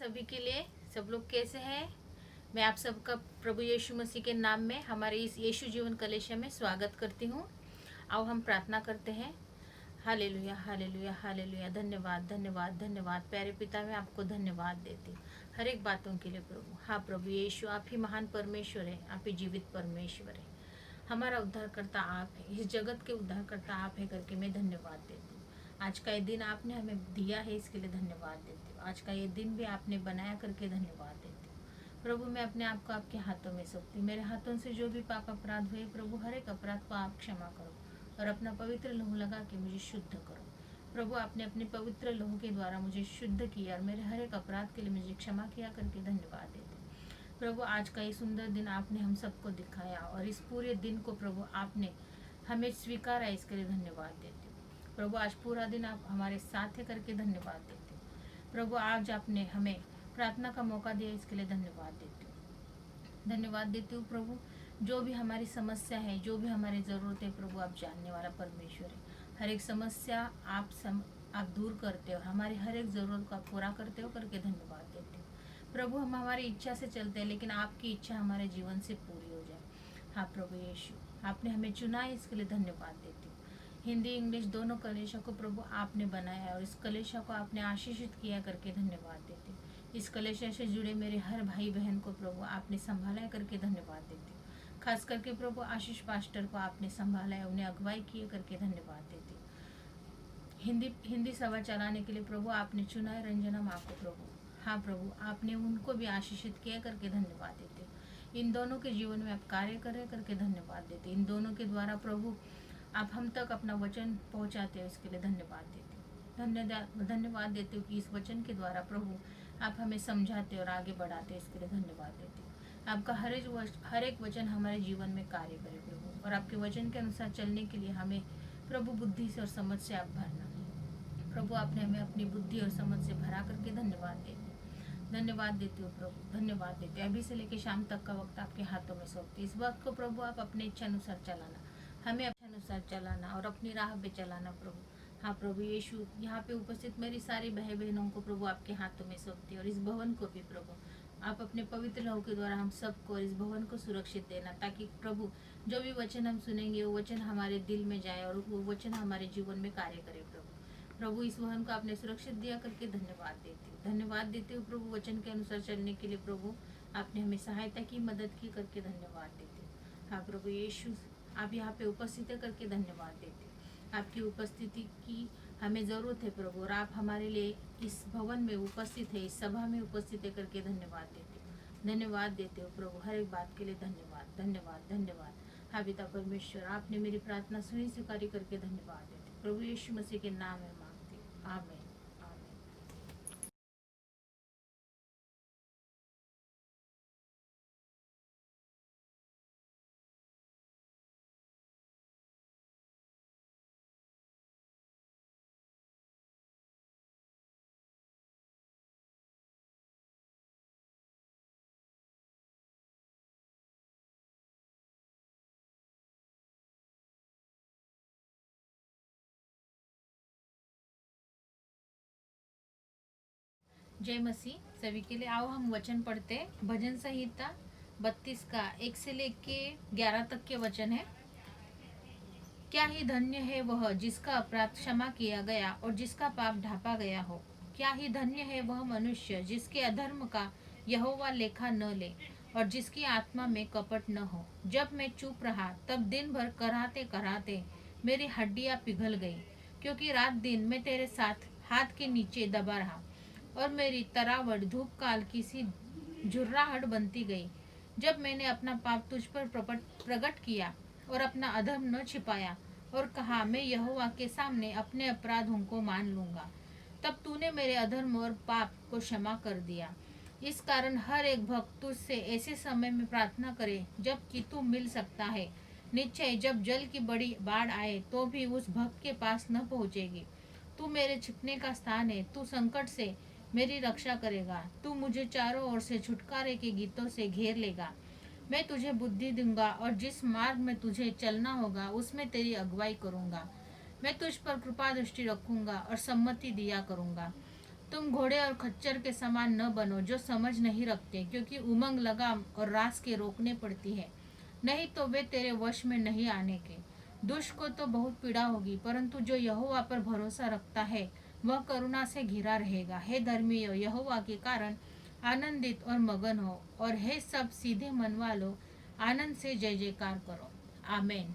सभी के लिए। सब लोग कैसे हैं? मैं आप सबका प्रभु यीशु मसीह के नाम में हमारे इस यीशु जीवन कलेशा में स्वागत करती हूँ। आओ हम प्रार्थना करते हैं। Hallelujah hallelujah hallelujah. धन्यवाद धन्यवाद धन्यवाद प्यारे पिता, मैं आपको धन्यवाद देती हूँ हर एक बातों के लिए प्रभु। हाँ प्रभु यीशु, आप ही महान परमेश्वर है, आप ही जीवित परमेश्वर है। हमारा उद्धारकर्ता आप है, इस जगत के उद्धारकर्ता आप है करके मैं धन्यवाद देती हूँ। आज का ये दिन आपने हमें दिया है, इसके लिए धन्यवाद देती हूँ। आज का ये दिन भी आपने बनाया करके धन्यवाद देती हूँ। प्रभु मैं अपने आप को आपके हाथों में सौंपती हूँ। मेरे हाथों से जो भी पाप अपराध हुए प्रभु, हर एक अपराध को आप क्षमा करो और अपना पवित्र लहू लगा के मुझे शुद्ध करो। प्रभु आपने अपने पवित्र लहू के द्वारा मुझे शुद्ध किया और मेरे हर एक अपराध के लिए मुझे क्षमा किया करके धन्यवाद देती हूँ। प्रभु आज का ये सुंदर दिन आपने हम सबको दिखाया और इस पूरे दिन को प्रभु आपने हमें स्वीकारा, इसके लिए धन्यवाद देती हूँ। प्रभु आज पूरा दिन आप हमारे साथ है करके धन्यवाद देती हूँ। प्रभु आज आपने हमें प्रार्थना का मौका दिया, इसके लिए धन्यवाद देती हूँ। धन्यवाद देती हूँ प्रभु, जो भी हमारी समस्या है, जो भी हमारी ज़रूरत है प्रभु, आप जानने वाला परमेश्वर है। हर एक समस्या आप दूर करते हो, हमारी हर एक ज़रूरत को आप पूरा करते हो करके धन्यवाद देते हो। प्रभु हम हमारी इच्छा से चलते हैं, लेकिन आपकी इच्छा हमारे जीवन से पूरी हो जाए। हाँ प्रभु यीशु, आपने हमें चुना है, इसके लिए धन्यवाद देती हूँ। हिंदी इंग्लिश दोनों कलेशा को प्रभु आपने बनाया और इस कलेशा को आपने आशीषित किया करके धन्यवाद देती हूँ। इस कलेशा से जुड़े मेरे हर भाई बहन को प्रभु आपने संभाला करके धन्यवाद देती हूँ। खास करके प्रभु आशीष पास्टर को आपने संभाला है, उन्हें अगुवाई किए करके धन्यवाद देती हूँ। हिंदी सभा चलाने के लिए प्रभु आपने चुना है रंजना माँ को प्रभु। हाँ प्रभु, आपने उनको भी आशीषित किया करके धन्यवाद देते हो। इन दोनों के जीवन में आप कार्य करें करके धन्यवाद देते। इन दोनों के द्वारा प्रभु आप हम तक अपना वचन पहुंचाते हो, इसके लिए धन्यवाद देते हो। धन्यवाद देते हो कि इस वचन के द्वारा प्रभु आप हमें समझाते और आगे बढ़ाते, इसके लिए धन्यवाद देते हो। आपका हर एक वचन हमारे जीवन में कार्य करे प्रभु, और आपके वचन के अनुसार चलने के लिए हमें प्रभु बुद्धि से और समझ से आप भरना। प्रभु आपने हमें अपनी बुद्धि और समझ से भरा करके धन्यवाद देती हूँ प्रभु, धन्यवाद देते। अभी से लेकर शाम तक का वक्त आपके हाथों में सौंपती। इस वक्त को प्रभु आप अपने इच्छा अनुसार चलाना, हमें अपने अनुसार चलाना और अपनी राह पे चलाना प्रभु। हाँ प्रभु यीशु, यहाँ पे उपस्थित मेरी सारी भाई बहनों को प्रभु आपके हाथों में सौंपती और इस भवन को भी प्रभु आप अपने पवित्र लहू के द्वारा हम सबको इस भवन को सुरक्षित देना, ताकि प्रभु जो भी वचन हम सुनेंगे वो वचन हमारे दिल में जाए और वो वचन हमारे जीवन में कार्य करे प्रभु। इस भवन को आपने सुरक्षित दिया करके धन्यवाद देती हूँ प्रभु। वचन के अनुसार चलने के लिए प्रभु आपने हमें सहायता की, मदद की करके धन्यवाद देती हूँ। हाँ प्रभु यीशु, आप यहाँ पे उपस्थित है करके धन्यवाद देते हैं। आपकी उपस्थिति की हमें ज़रूरत है प्रभु, और आप हमारे लिए इस भवन में उपस्थित है, इस सभा में उपस्थित है करके धन्यवाद देते हो प्रभु। हर एक बात के लिए धन्यवाद धन्यवाद धन्यवाद। हाँ पिता परमेश्वर, आपने मेरी प्रार्थना सुनी, स्वीकारी करके धन्यवाद देते प्रभु यीशु मसीह के नाम में मांगती हूँ, आमीन। जय मसीह सभी के लिए। आओ हम वचन पढ़ते हैं। भजन संहिता 32 का 1 से लेके 11 तक के वचन है। क्या ही धन्य है वह जिसका अपराध क्षमा किया गया और जिसका पाप ढांपा गया हो। क्या ही धन्य है वह मनुष्य जिसके अधर्म का यहोवा लेखा न ले और जिसकी आत्मा में कपट न हो। जब मैं चुप रहा तब दिन भर कराहते कराहते मेरी हड्डियां पिघल गई, क्योंकि रात दिन मैं तेरे साथ हाथ के नीचे दबा रहा और मेरी तरावट धूप काल की सी झुर्राहट बनती गई। जब मैंने अपना पाप तुझ पर प्रकट किया और अपना अधर्म न छिपाया और कहा मैं यहोवा के सामने अपने अपराधों को मान लूंगा, तब तूने मेरे अधर्म और पाप को क्षमा कर दिया। इस कारण हर एक भक्त तुझसे ऐसे समय में प्रार्थना करे जब कि तू मिल सकता है। निश्चय जब जल की बड़ी बाढ़ आए तो भी उस भक्त के पास न पहुंचेगी। तू मेरे छिपने का स्थान है, तू संकट से मेरी रक्षा करेगा। तू मुझे चारों ओर से छुटकारे के गीतों से घेर लेगा। मैं तुझे बुद्धि दूंगा और जिस मार्ग में तुझे चलना होगा उसमें तेरी अगुवाई करूंगा। मैं तुझ पर कृपा दृष्टि रखूंगा और सम्मति दिया करूंगा। तुम घोड़े और खच्चर के समान न बनो जो समझ नहीं रखते, क्योंकि उमंग, लगाम और रास के रोकने पड़ती है, नहीं तो वे तेरे वश में नहीं आने के। दुष्ट को तो बहुत पीड़ा होगी, परंतु जो यहोवा पर भरोसा रखता है वह करुणा से घिरा रहेगा। हे धर्मियों, यहोवा के कारण आनंदित और मगन हो, और हे सब सीधे मन वालों, आनंद से जय जयकार करो। आमेन।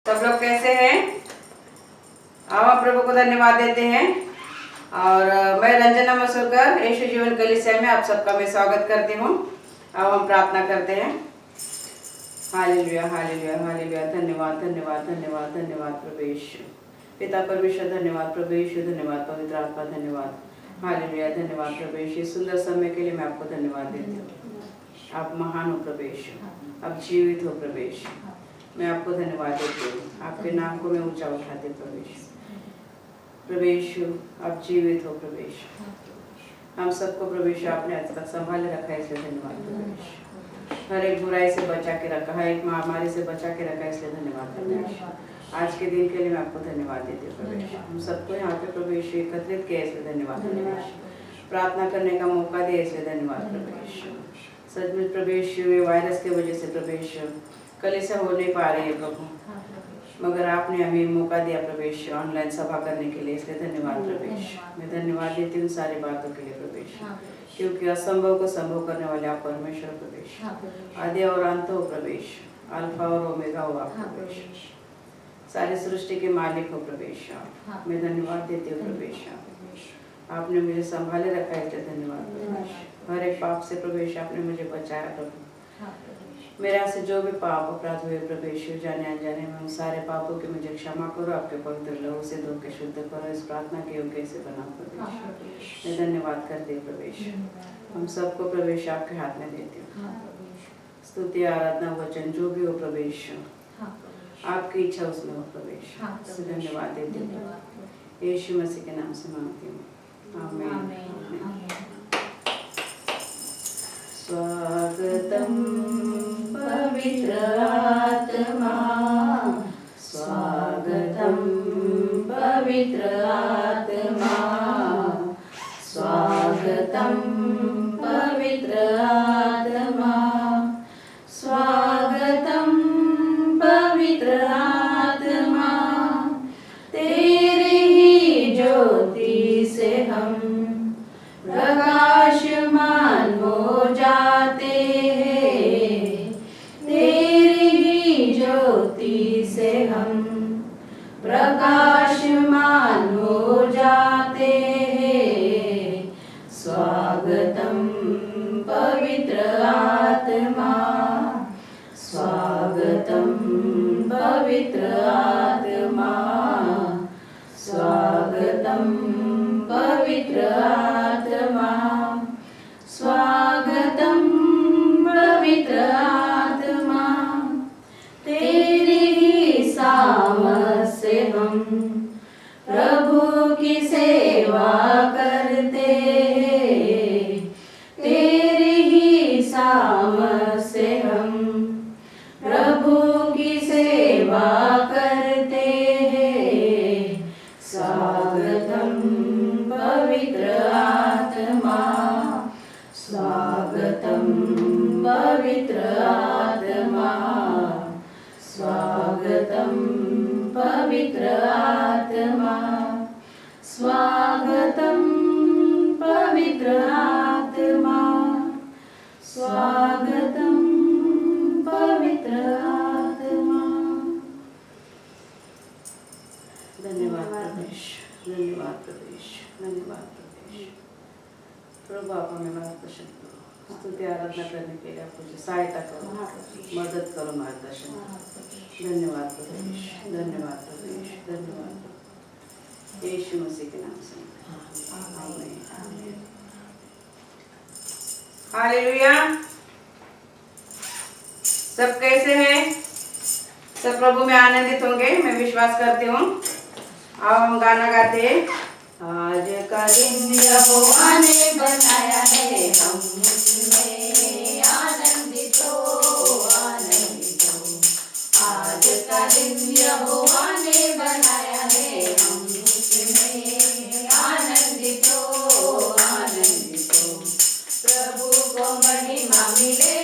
सब लोग कैसे हैं? आओ प्रभु को धन्यवाद देते हैं। और मैं रंजना मसूरकर यीशु जीवन कलीसिया में आप सबका मैं स्वागत करती हूँ। अब हम प्रार्थना करते हैं। Hallelujah hallelujah hallelujah. धन्यवाद धन्यवाद धन्यवाद धन्यवाद प्रभु यीशु। पिता परमेश्वर धन्यवाद, प्रभु यीशु धन्यवाद, पवित्र आत्मा धन्यवाद। हालेलुया धन्यवाद प्रभु यीशु। सुंदर समय के लिए मैं आपको धन्यवाद देती हूँ। आप महान हो प्रभु यीशु, आप जीवित हो प्रभु यीशु। मैं आपको धन्यवाद देती हूँ, आपके नाम को मैं ऊंचा उठाती हूँ प्रभु यीशु। प्रभु यीशु आप जीवित हो प्रभु यीशु। हम सबको प्रभु यीशु आपने आज तक संभाले रखा है, इसलिए धन्यवाद प्रभु यीशु। हर एक बुराई से बचा के रखा, हर एक महामारी से बचा के रखा, इसलिए धन्यवाद प्रभु यीशु। आज के दिन के लिए मैं आपको धन्यवाद देती हूँ प्रभु यीशु। हम सबको यहाँ पे प्रभु यीशु एकत्रित किया, इसलिए धन्यवाद प्रभु यीशु। प्रार्थना करने का मौका दिया, इसलिए धन्यवाद प्रभु यीशु। सचमुच प्रभु यीशु ये वायरस की वजह से प्रभु यीशु कलीसिया हो नहीं पा रही है प्रभु, मगर आपने हमें मौका दिया प्रभु यीशु ऑनलाइन सभा करने के लिए, इसलिए धन्यवाद प्रभु यीशु। मैं धन्यवाद देती हूँ सारी बातों के लिए प्रभु यीशु, क्योंकि असंभव को संभव करने वाले आप परमेश्वर प्रभु यीशु। आदि और अंत हो प्रभु यीशु, अल्फा और ओमेगा हो आप प्रभु यीशु। सारी सृष्टि के मालिक हो प्रभु यीशु। मैं धन्यवाद देती हूँ प्रभु यीशु, आपने मुझे संभाले रखा है, इसलिए धन्यवाद प्रभु यीशु। हर एक पाप से प्रभु यीशु आपने मुझे बचाया प्रभु। मेरा से जो भी पाप अपराध हुए प्रभु यीशु जाने अनजाने में, उन सारे पापों के मुझे क्षमा करो, आपके पवित्र लहू से धो के शुद्ध करो, इस प्रार्थना के योग्य से बना प्रभु यीशु। मैं धन्यवाद करती हूँ प्रभु यीशु। हम सबको प्रभु यीशु आपके हाथ में देती हूँ। स्तुति आराधना वचन जो भी हो प्रभु यीशु, आपकी इच्छा उसमें हो प्रभु यीशु। धन्यवाद देती हूँ, यीशु मसीह के नाम से मांगती हूँ, आमीन। स्वागतम पवित्र आत्मा, स्वागतम पवित्र आत्मा, स्वागतम पवित्र आत्मा, स्वागतम पवित्र आत्मा। तेरी ही ज्योति से हम प्रकाशमान हो जाते हैं, तेरी ही ज्योति से हम प्रकाशमान हो जाते हैं। स्वागतम पवित्र आत्मा, स्वागतम पवित्र आत्मा, स्वागतम पवित्र आत्मा, स्वागतम पवित्र आत्मा। तेरी ही सामर्थ से हम प्रभु की सेवा करते हैं, तेरी ही सामर्थ से हम प्रभु की सेवा करते हैं। स्वागतम पवित्र आत्मा, स्वागतम पवित्र आत्मा, स्वागतम पवित्र आत्मा, स्वागतम पवित्र आत्मा, स्वागतम पवित्र आत्मा। धन्यवाद प्रभु, धन्यवाद प्रभु, धन्यवाद प्रभु। प्रभु आप हमें मार्गदर्शन करो, स्तुति आराधना करने के लिए आप मुझे सहायता करो, मदद करो, मार्गदर्शन करो। धन्यवाद प्रभु, धन्यवाद प्रभु, धन्यवाद। यीशु मसीह के नाम से आमीन। हालेलुया। सब कैसे हैं? सब प्रभु में आनंदित होंगे, मैं विश्वास करती हूँ। आओ हम गाना गाते हैं। आज का दिन यहोवा ने बनाया है, हम उसमें आनंदित हो, आनंदित हो। आज का दिन यहोवा ने बनाया है, हम उसमें आनंदित हो, आनंदित हो। प्रभु को महिमा मिले,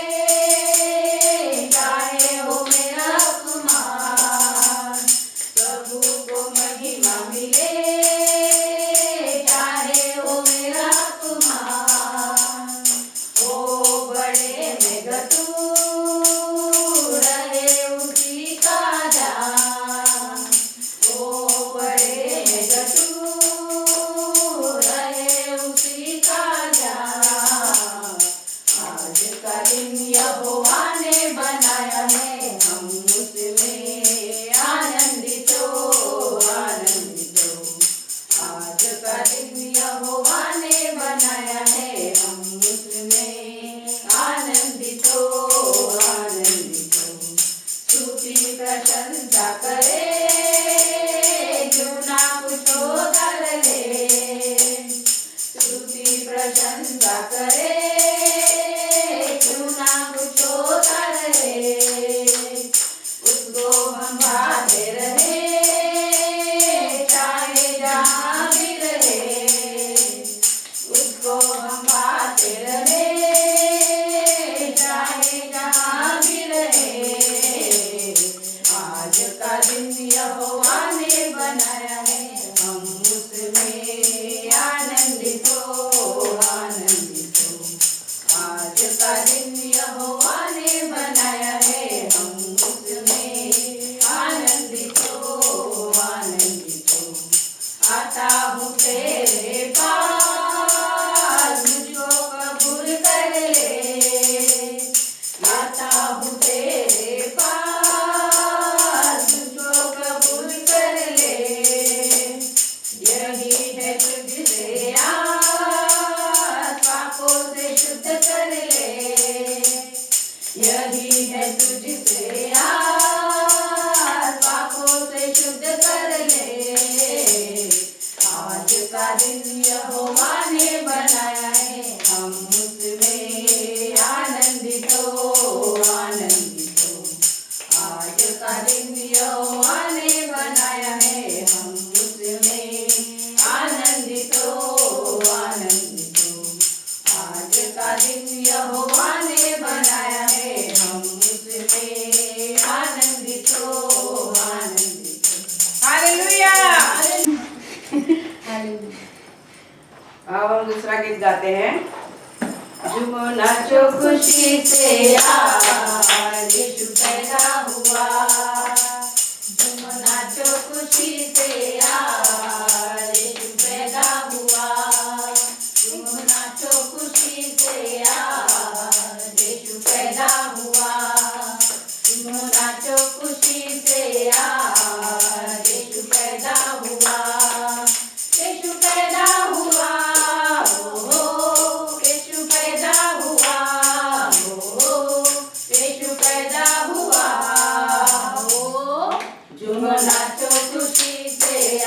चाहे हो मेरा अपमान। प्रभु को महिमा मिले, चाहे हो मेरा अपमान। ओ बड़े में गतू रहे उसी का जान। ओ बड़े में गतू रहे उसी का जान। आज का दिन यहोवा ने बनाया है, हम उसमें आनंदित हो, आनंदित हो। आज का दिन यहोवा ने बनाया है, हम उसमें आनंदित हो, आनंदित हो। स्तुति प्रशंसा करे, क्यों ना कुछ कर ले। स्तुति प्रशंसा करे, क्यों ना कुछ कर ले। उसको हम गाते रहे, चाहे जहाँ भी रहे। उसको हम गाते रहे, चाहे जहाँ भी रहे। आज का दिन यहोवा ने बनाया है, हम उसमें आनंदित हो, आनंदित हो। आज का दिन यहोवा ने बनाया है, हम उसमें आनंदित हो, आनंदित हो। आता हूँ तेरे पास, मुझको कबूल कर ले। आता हूँ तेरे पास, मुझको कबूल कर ले। यही है तुझसे आस, पापों से शुद्ध कर ले। यही है तुझसे आस, पापों से शुद्ध कर ले। आज का दिन यहोवा ने बनाया है, हम उसमें आनंदित हो, आनंदित हो। आज का दिन यहोवा ने बनाया है, हम उसमें आनंदित हो, आनंदित हो। आज का दिन यहोवा ने बनाया है, हम उसमें आनंदित हो, आनंदित हो। हालेलुया। अब हम दूसरा गीत गाते हैं। झूमो नाचो खुशी से, आज यीशु पैदा हुआ। झूमो नाचो खुशी से, आज यीशु पैदा हुआ। झूमो नाचो खुशी से, आज यीशु पैदा हुआ। झूमो नाचो खुशी से, आज यीशु पैदा हुआ। यीशु पैदा हुआ, हो यीशु पैदा हुआ, हो यीशु पैदा हुआ, हो। झूमो नाचो खुशी से,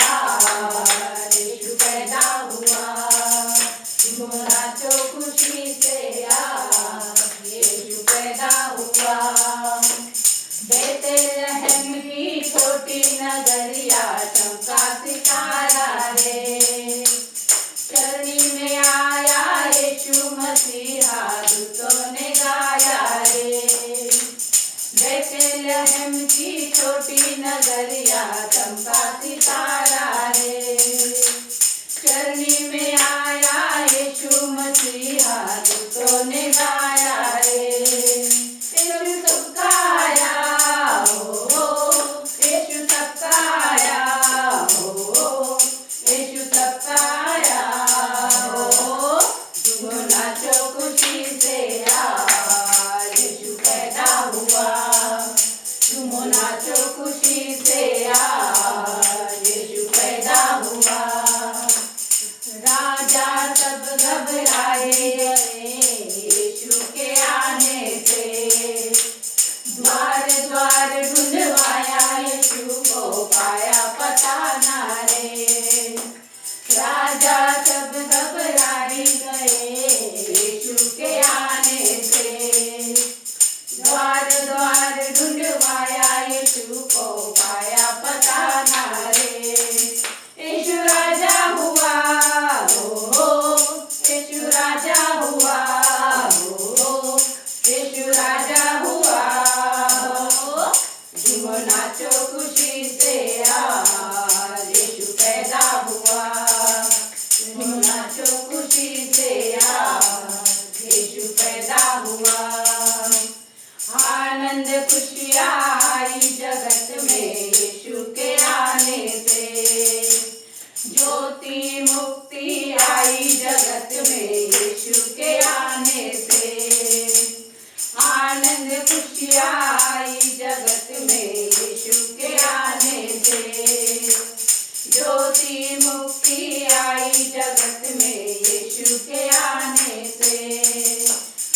यीशु के आने से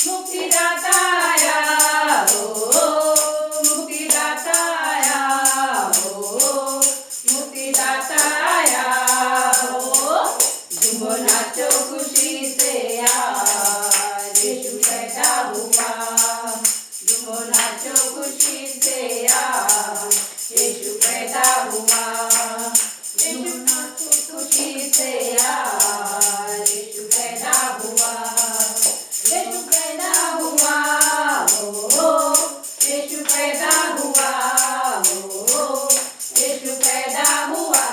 मुक्तिदाता आया हो, मुक्तिदाता आया हो, मुक्तिदाता आया हो। झूमो नाचो खुशी से आज यीशु पैदा हुआ, झूमो नाचो खुशी से आज यीशु पैदा हुआ, झूमो नाचो खुशी से आज यीशु पैदा हुआ, यीशु पैदा हुआ हो, यीशु पैदा हुआ हो, यीशु पैदा हुआ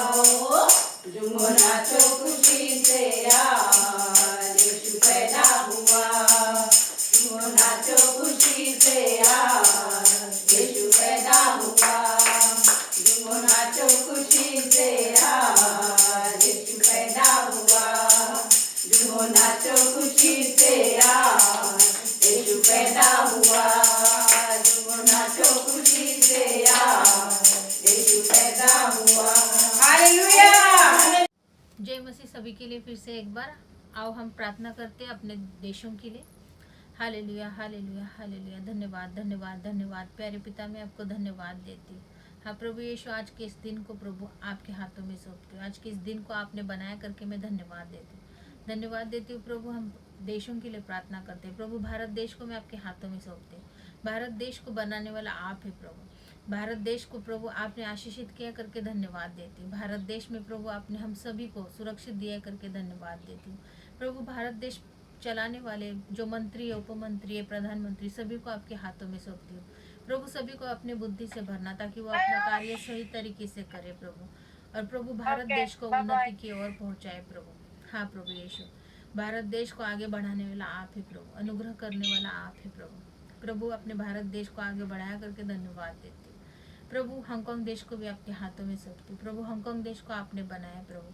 हो। झूमो नाचो खुशी से आज यीशु पैदा हुआ, झूमो नाचो खुशी से आज यीशु पैदा हुआ, झूमो नाचो खुशी से आज यीशु पैदा हुआ, झूमो नाचो खुशी से आज यीशु पैदा हुआ, झूमो नाचो खुशी से आज यीशु पैदा हुआ। हालेलुया। जय मसीह सभी के लिए फिर से एक बार आओ हम प्रार्थना करते हैं अपने देशों के लिए। Hallelujah hallelujah hallelujah. धन्यवाद धन्यवाद धन्यवाद प्यारे पिता, मैं आपको धन्यवाद देती हूँ। हाँ प्रभु यीशु, आज के इस दिन को प्रभु आपके हाथों में सौंपती हूँ। आज के इस दिन को आपने बनाया करके मैं धन्यवाद देती हूँ, धन्यवाद देती हूँ प्रभु। हम देशों के लिए प्रार्थना करते हैं प्रभु। भारत देश को मैं आपके हाथों में सौंपती हूँ। भारत देश को बनाने वाला आप है प्रभु। भारत देश को प्रभु आपने आशीषित किया करके धन्यवाद देती हूँ। भारत देश में प्रभु आपने हम सभी को सुरक्षित दिया करके धन्यवाद देती हूँ प्रभु। भारत देश चलाने वाले जो मंत्री है, उपमंत्री है, प्रधानमंत्री, सभी को आपके हाथों में सौंपती हूँ प्रभु। सभी को अपने बुद्धि से भरना ताकि वो अपना कार्य सही तरीके से करे प्रभु। और प्रभु भारत देश को उन्नति की ओर पहुंचाए प्रभु। हाँ प्रभु यीशु, भारत देश को आगे बढ़ाने वाला आप है प्रभु, अनुग्रह करने वाला आप है प्रभु। प्रभु अपने भारत देश को आगे बढ़ाया करके धन्यवाद देती हूँ प्रभु। हांगकांग देश को भी आपके हाथों में सौंपती हूँ प्रभु। हांगकांग देश को आपने बनाया प्रभु।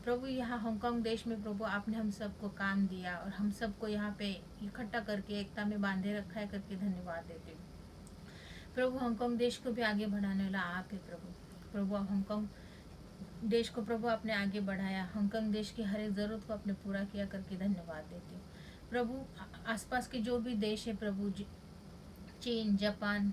प्रभु यहाँ हांगकांग देश में प्रभु आपने हम सबको काम दिया और हम सबको यहाँ पे इकट्ठा करके एकता में बांधे रखा है करके धन्यवाद देती हूँ प्रभु। हांगकांग देश को भी आगे बढ़ाने वाला आप है प्रभु। प्रभु हांगकांग देश को प्रभु आपने आगे बढ़ाया, हांगकांग देश की हर एक जरूरत को आपने पूरा किया करके धन्यवाद देती हूँ प्रभु। आसपास के जो भी देश है प्रभु, चीन, जापान,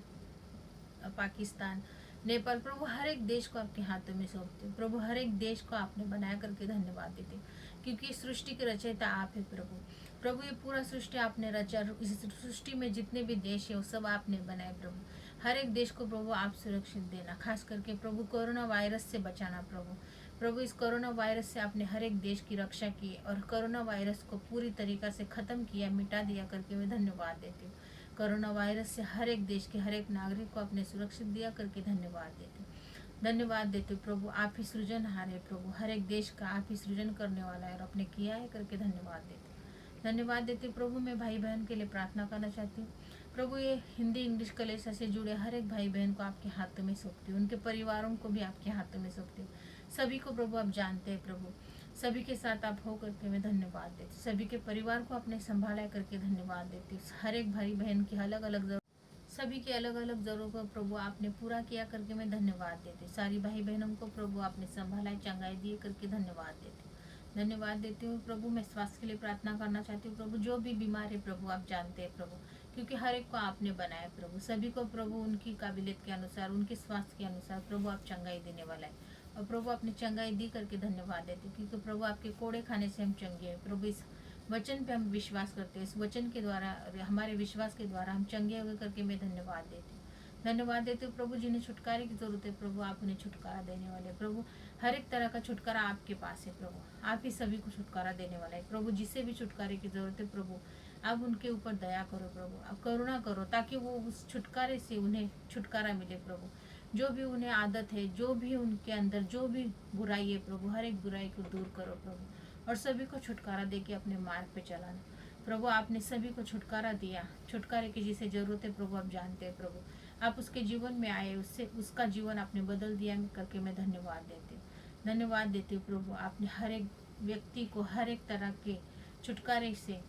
पाकिस्तान, नेपाल, प्रभु हर एक देश को आपके हाथों में सौंपते हो प्रभु। हर एक देश को आपने बनाया करके धन्यवाद देते, क्योंकि इस सृष्टि के रचयिता आप है प्रभु। प्रभु ये पूरा सृष्टि आपने रचा, इस सृष्टि में जितने भी देश है वो सब आपने बनाए प्रभु। हर एक देश को प्रभु आप सुरक्षित देना, खास करके प्रभु कोरोना वायरस से बचाना प्रभु। प्रभु इस कोरोना वायरस से आपने हर एक देश की रक्षा की और कोरोना वायरस को पूरी तरीका से खत्म किया, मिटा दिया करके मैं धन्यवाद देती हूँ। कोरोना वायरस से हर एक देश के हर एक नागरिक को आपने सुरक्षित दिया करके धन्यवाद देती हूँ, धन्यवाद देते प्रभु। आप ही सृजनहार है प्रभु, हर एक देश का आप ही सृजन करने वाला है और आपने किया है करके धन्यवाद देते धन्यवाद देते प्रभु। मैं भाई बहन के लिए प्रार्थना करना चाहती हूँ प्रभु। ये हिंदी इंग्लिश कलेसा से जुड़े हर एक भाई बहन को आपके हाथों में सौंपती हूँ, उनके परिवारों को भी आपके हाथों में सौंपती हूँ। सभी को प्रभु आप जानते हैं प्रभु, सभी के साथ आप हो करके मैं धन्यवाद देती, सभी के परिवार को आपने संभाला करके धन्यवाद देती। हर एक भाई बहन की अलग अलग सभी की अलग अलग जरूरतों को प्रभु आपने पूरा किया करके मैं धन्यवाद देती। सारी भाई बहनों को प्रभु आपने संभाला, चंगाई दिए करके धन्यवाद देती, धन्यवाद देती हूँ प्रभु। मैं स्वास्थ्य के लिए प्रार्थना करना चाहती हूँ प्रभु। जो भी बीमार है प्रभु आप जानते हैं प्रभु, क्योंकि हर एक को आपने बनाया प्रभु। सभी को प्रभु उनकी काबिलियत के अनुसार, उनके स्वास्थ्य के अनुसार प्रभु आप चंगाई देने वाला है और प्रभु आपने चंगाई दी करके धन्यवाद देते, क्योंकि प्रभु आपके कोड़े खाने से हम चंगे हैं प्रभु। इस वचन पे हम विश्वास करते हैं, इस वचन के द्वारा, हमारे विश्वास के द्वारा हम चंगे हुए करके मैं धन्यवाद देती हूँ, धन्यवाद देते हो प्रभु। जिन्हें छुटकारे की जरूरत है प्रभु आप उन्हें छुटकारा देने वाले प्रभु। हर एक तरह का छुटकारा आपके पास है प्रभु, आप ही सभी को छुटकारा देने वाला है प्रभु। जिसे भी छुटकारे की जरूरत है प्रभु आप उनके ऊपर दया करो प्रभु, आप करुणा करो ताकि वो उस छुटकारे से उन्हें छुटकारा मिले प्रभु। जो भी उन्हें आदत है, जो भी उनके अंदर जो भी बुराई है प्रभु, हर एक बुराई को दूर करो प्रभु और सभी को छुटकारा दे के अपने मार्ग पे चलाना प्रभु। आपने सभी को छुटकारा दिया, छुटकारे की जिसे जरूरत है प्रभु आप जानते हैं प्रभु। आप उसके जीवन में आए, उससे उसका जीवन आपने बदल दिया करके मैं धन्यवाद देती हूँ, धन्यवाद देती हूँ प्रभु। आपने हर एक व्यक्ति को हर एक तरह के छुटकारे से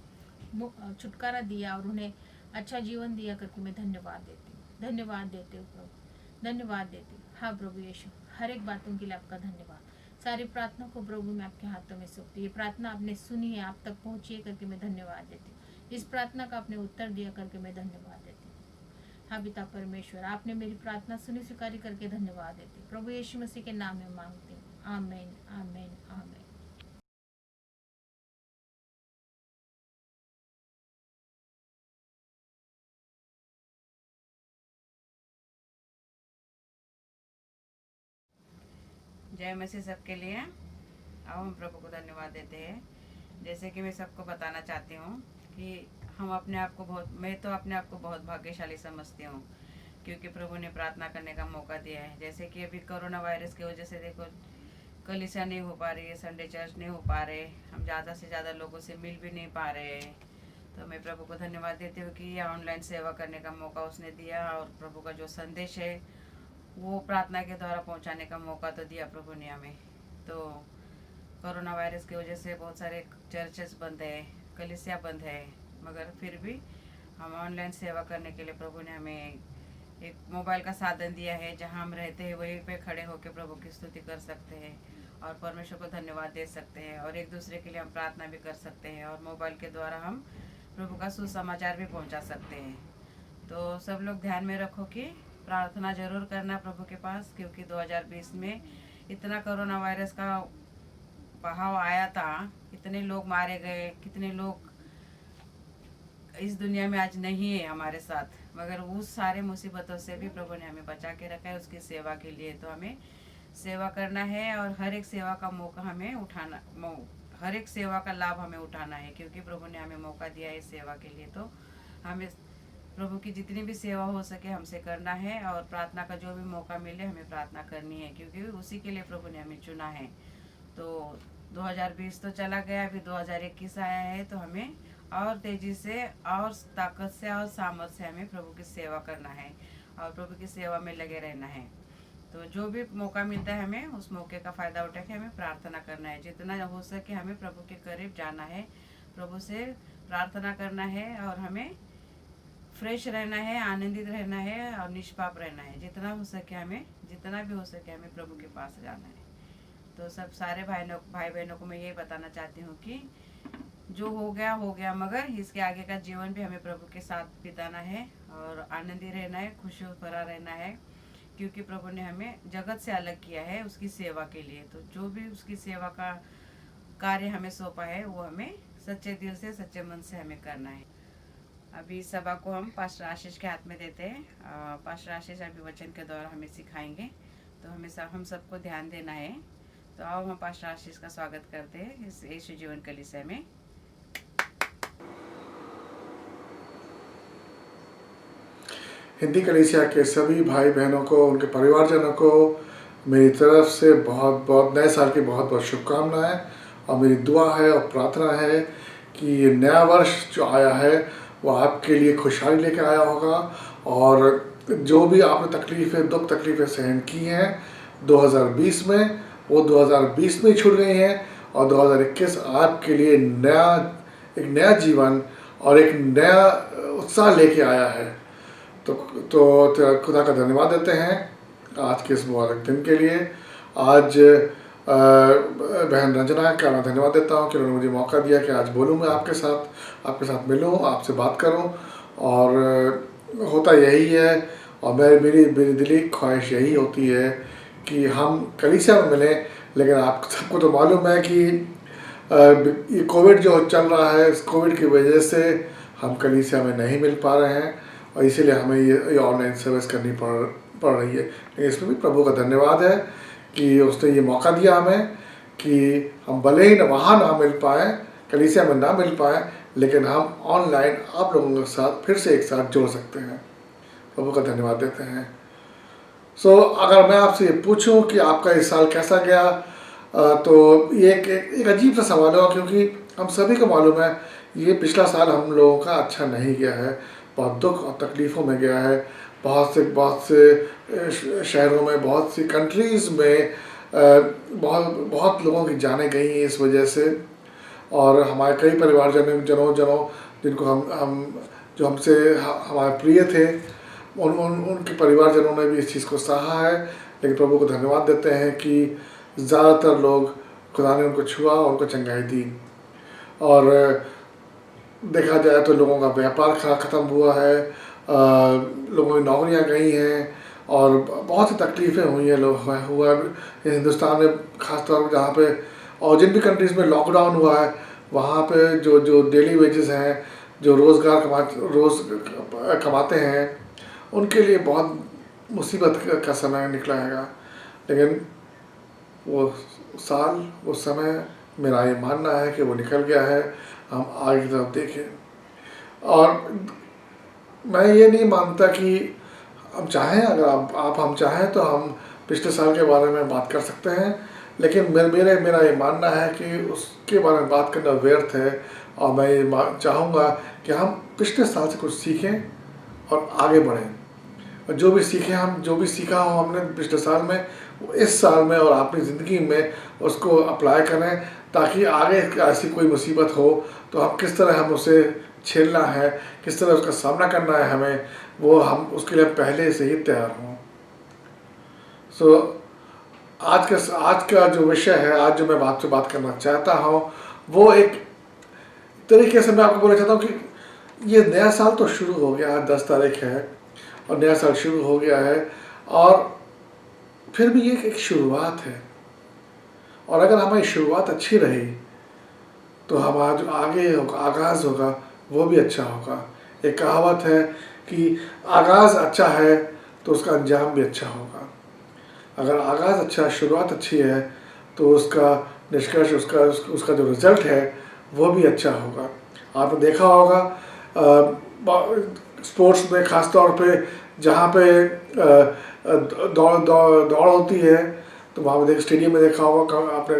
छुटकारा दिया और उन्हें अच्छा जीवन दिया करके मैं धन्यवाद देती हूँ, धन्यवाद देती हूँ प्रभु, धन्यवाद देती हूँ। हाँ प्रभु यीशु, हर एक बातों के लिए आपका धन्यवाद। सारी प्रार्थना को प्रभु मैं आपके हाथों में सौंपती हूँ। ये प्रार्थना आपने सुनी है, आप तक पहुंची है करके मैं धन्यवाद देती हूँ। इस प्रार्थना का आपने उत्तर दिया करके मैं धन्यवाद देती हूँ। हाँ पिता परमेश्वर, आपने मेरी प्रार्थना सुनी, स्वीकार करके धन्यवाद देती हूँ। प्रभु यीशु मसीह के नाम में मांगती हूँ, आमीन आमीन आमीन। जय मसीह सबके लिए। अब हम प्रभु को धन्यवाद देते हैं। जैसे कि मैं सबको बताना चाहती हूँ कि हम अपने आप को मैं तो अपने आप को बहुत भाग्यशाली समझती हूँ, क्योंकि प्रभु ने प्रार्थना करने का मौका दिया है। जैसे कि अभी कोरोना वायरस की वजह से देखो, कलीसिया नहीं हो पा रही है, संडे चर्च नहीं हो पा रहे, हम ज़्यादा से ज़्यादा लोगों से मिल भी नहीं पा रहे हैं। तो मैं प्रभु को धन्यवाद देती हूँ कि यह ऑनलाइन सेवा करने का मौका उसने दिया, और प्रभु का जो संदेश है वो प्रार्थना के द्वारा पहुंचाने का मौका तो दिया प्रभु ने हमें। तो कोरोना वायरस की वजह से बहुत सारे चर्चेस बंद है, कलीसिया बंद है, मगर फिर भी हम ऑनलाइन सेवा करने के लिए प्रभु ने हमें एक मोबाइल का साधन दिया है, जहां हम रहते हैं वहीं पे खड़े होकर प्रभु की स्तुति कर सकते हैं और परमेश्वर को धन्यवाद दे सकते हैं, और एक दूसरे के लिए हम प्रार्थना भी कर सकते हैं, और मोबाइल के द्वारा हम प्रभु का सुसमाचार भी पहुंचा सकते हैं। तो सब लोग ध्यान में रखो कि प्रार्थना जरूर करना प्रभु के पास, क्योंकि 2020 में इतना कोरोना वायरस का बहाव आया था, इतने लोग मारे गए, कितने लोग इस दुनिया में आज नहीं है हमारे साथ, मगर उस सारे मुसीबतों से भी प्रभु ने हमें बचा के रखा है उसकी सेवा के लिए। तो हमें सेवा करना है, और हर एक सेवा का मौका हमें उठाना, हर एक सेवा का लाभ हमें उठाना है, क्योंकि प्रभु ने हमें मौका दिया है इस सेवा के लिए। तो हमें प्रभु की जितनी भी सेवा हो सके हमसे करना है, और प्रार्थना का जो भी मौका मिले हमें प्रार्थना करनी है, क्योंकि उसी के लिए प्रभु ने हमें चुना है। तो 2020 तो चला गया, अभी 2021 आया है, तो हमें और तेजी से और ताकत से और सामर्थ्य से हमें प्रभु की सेवा करना है, और प्रभु की सेवा में लगे रहना है। तो जो भी मौका मिलता है हमें उस मौके का फ़ायदा उठा के हमें प्रार्थना करना है, जितना हो सके हमें प्रभु के करीब जाना है, प्रभु से प्रार्थना करना है, और हमें फ्रेश रहना है, आनंदित रहना है, और निष्पाप रहना है। जितना हो सके हमें, जितना भी हो सके हमें प्रभु के पास जाना है। तो सब सारे भाई बहनों को मैं यही बताना चाहती हूँ कि जो हो गया, मगर इसके आगे का जीवन भी हमें प्रभु के साथ बिताना है, और आनंदित रहना है, खुशी भरा रहना है, क्योंकि प्रभु ने हमें जगत से अलग किया है उसकी सेवा के लिए। तो जो भी उसकी सेवा का कार्य हमें सौंपा है वो हमें सच्चे दिल से, सच्चे मन से हमें करना है। अभी सभा को हम पास्टर आशीष के हाथ में देते हैं। पास्टर आशीष अभी वचन के द्वारा हमें सिखाएंगे, तो हम सबको ध्यान देना है। तो आओ हम पास्टर आशीष का स्वागत करते हैं इस यीशु जीवन कलीसिया में। हिंदी कलीसिया के सभी भाई बहनों को, उनके परिवारजनों को मेरी तरफ से बहुत बहुत नए साल की बहुत बहुत शुभकामनाएं, और मेरी दुआ है और प्रार्थना है कि ये नया वर्ष जो आया है वो आपके लिए खुशहाली लेकर आया होगा, और जो भी आपने तकलीफ़ें, दुख तकलीफ़ें सहन की हैं 2020 में, वो 2020 में छूट गई हैं, और 2021 आपके लिए एक नया जीवन और एक नया उत्साह लेके आया है। तो खुदा का धन्यवाद देते हैं आज के इस मुबारक दिन के लिए। आज बहन रंजना का मैं धन्यवाद देता हूँ कि उन्होंने मुझे मौका दिया कि आज बोलूँ, मैं आपके साथ मिलूँ, आपसे बात करूँ, और होता यही है, और मेरी दिली ख्वाहिश यही होती है कि हम कलीसिया में मिलें। लेकिन आप सबको तो मालूम है कि ये कोविड जो चल रहा है, इस कोविड की वजह से हम कलीसिया में नहीं मिल पा रहे हैं, और इसीलिए हमें ये ऑनलाइन सर्विस करनी पड़ रही है। लेकिन इसमें भी प्रभु का धन्यवाद है कि उसने ये मौका दिया हमें कि हम भले ही वहाँ ना मिल पाएँ, कलीसिया में ना मिल पाएँ, लेकिन हम ऑनलाइन आप लोगों के साथ फिर से एक साथ जुड़ सकते हैं। प्रभु का धन्यवाद देते हैं। अगर मैं आपसे ये पूछूं कि आपका इस साल कैसा गया, तो ये एक अजीब सा सवाल होगा, क्योंकि हम सभी को मालूम है ये पिछला साल हम लोगों का अच्छा नहीं गया है, बहुत दुख और तकलीफ़ों में गया है। बहुत से शहरों में, बहुत सी कंट्रीज़ में बहुत लोगों की जानें गई हैं इस वजह से, और हमारे कई परिवारजनों जिनको जो हमसे हमारे प्रिय थे, उनके परिवारजनों ने भी इस चीज़ को सहा है। लेकिन प्रभु को धन्यवाद देते हैं कि ज़्यादातर लोग खुदा ने उनको छुआ और उनको चंगाई दी। और देखा जाए तो लोगों का व्यापार ख़त्म हुआ है, लोगों की नौकरियां गई हैं और बहुत सी तकलीफ़ें हुई हैं हुआ हिंदुस्तान में ख़ास तौर पर, जहाँ पे और जिन भी कंट्रीज़ में लॉकडाउन हुआ है वहाँ पे जो जो डेली वेजेस हैं, जो रोज़ कमाते हैं, उनके लिए बहुत मुसीबत का समय निकला है। लेकिन वो समय मेरा ये मानना है कि वो निकल गया है। हम आगे की तरफ देखें। और मैं ये नहीं मानता कि हम चाहें, अगर आप हम चाहें तो हम पिछले साल के बारे में बात कर सकते हैं, लेकिन मेरा ये मानना है कि उसके बारे में बात करना व्यर्थ है। और मैं ये चाहूँगा कि हम पिछले साल से कुछ सीखें और आगे बढ़ें। और जो भी सीखा हो हमने पिछले साल में, इस साल में और अपनी ज़िंदगी में उसको अप्लाई करें, ताकि आगे ऐसी कोई मुसीबत हो तो हम किस तरह हम उसे झेलना है, किस तरह उसका सामना करना है हमें, वो हम उसके लिए पहले से ही तैयार हों। आज का जो विषय है, आज जो मैं बात करना चाहता हूँ, वो एक तरीके से मैं आपको बोलना चाहता हूँ कि ये नया साल तो शुरू हो गया, आज 10 तारीख है और नया साल शुरू हो गया है, और फिर भी ये एक शुरुआत है। और अगर हमारी शुरुआत अच्छी रही तो हमारा जो आगाज़ होगा वो भी अच्छा होगा। एक कहावत है कि आगाज़ अच्छा है तो उसका अंजाम भी अच्छा होगा। अगर आगाज़ अच्छा, शुरुआत अच्छी है, तो उसका निष्कर्ष, उसका जो रिज़ल्ट है वो भी अच्छा होगा। आपने देखा होगा स्पोर्ट्स में, ख़ास तौर पे जहाँ पे दौड़ होती है, तो वहाँ पे स्टेडियम में देखा होगा, अपने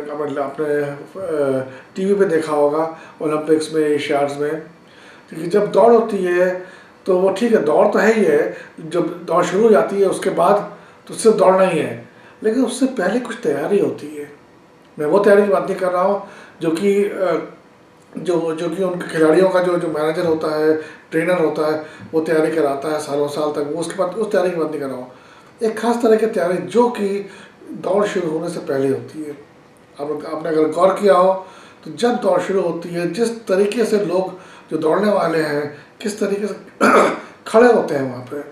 टीवी पे देखा होगा, ओलंपिक्स में, एशियाड्स में, क्योंकि जब दौड़ होती है तो वो ठीक है, दौड़ तो है ही है, जब दौड़ शुरू हो जाती है उसके बाद तो सिर्फ दौड़ना ही है, लेकिन उससे पहले कुछ तैयारी होती है। मैं वो तैयारी की बात नहीं कर रहा हूँ जो कि उनके खिलाड़ियों का जो मैनेजर होता है, ट्रेनर होता है, वो तैयारी कराता है सालों साल तक, वो उसके बाद उस तैयारी की बात नहीं कर रहा हूँ। एक ख़ास तरह की तैयारी जो कि दौड़ शुरू होने से पहले होती है। आपने अगर गौर किया हो तो जब दौड़ शुरू होती है, जिस तरीके से लोग जो दौड़ने वाले हैं किस तरीके से खड़े होते हैं वहाँ पे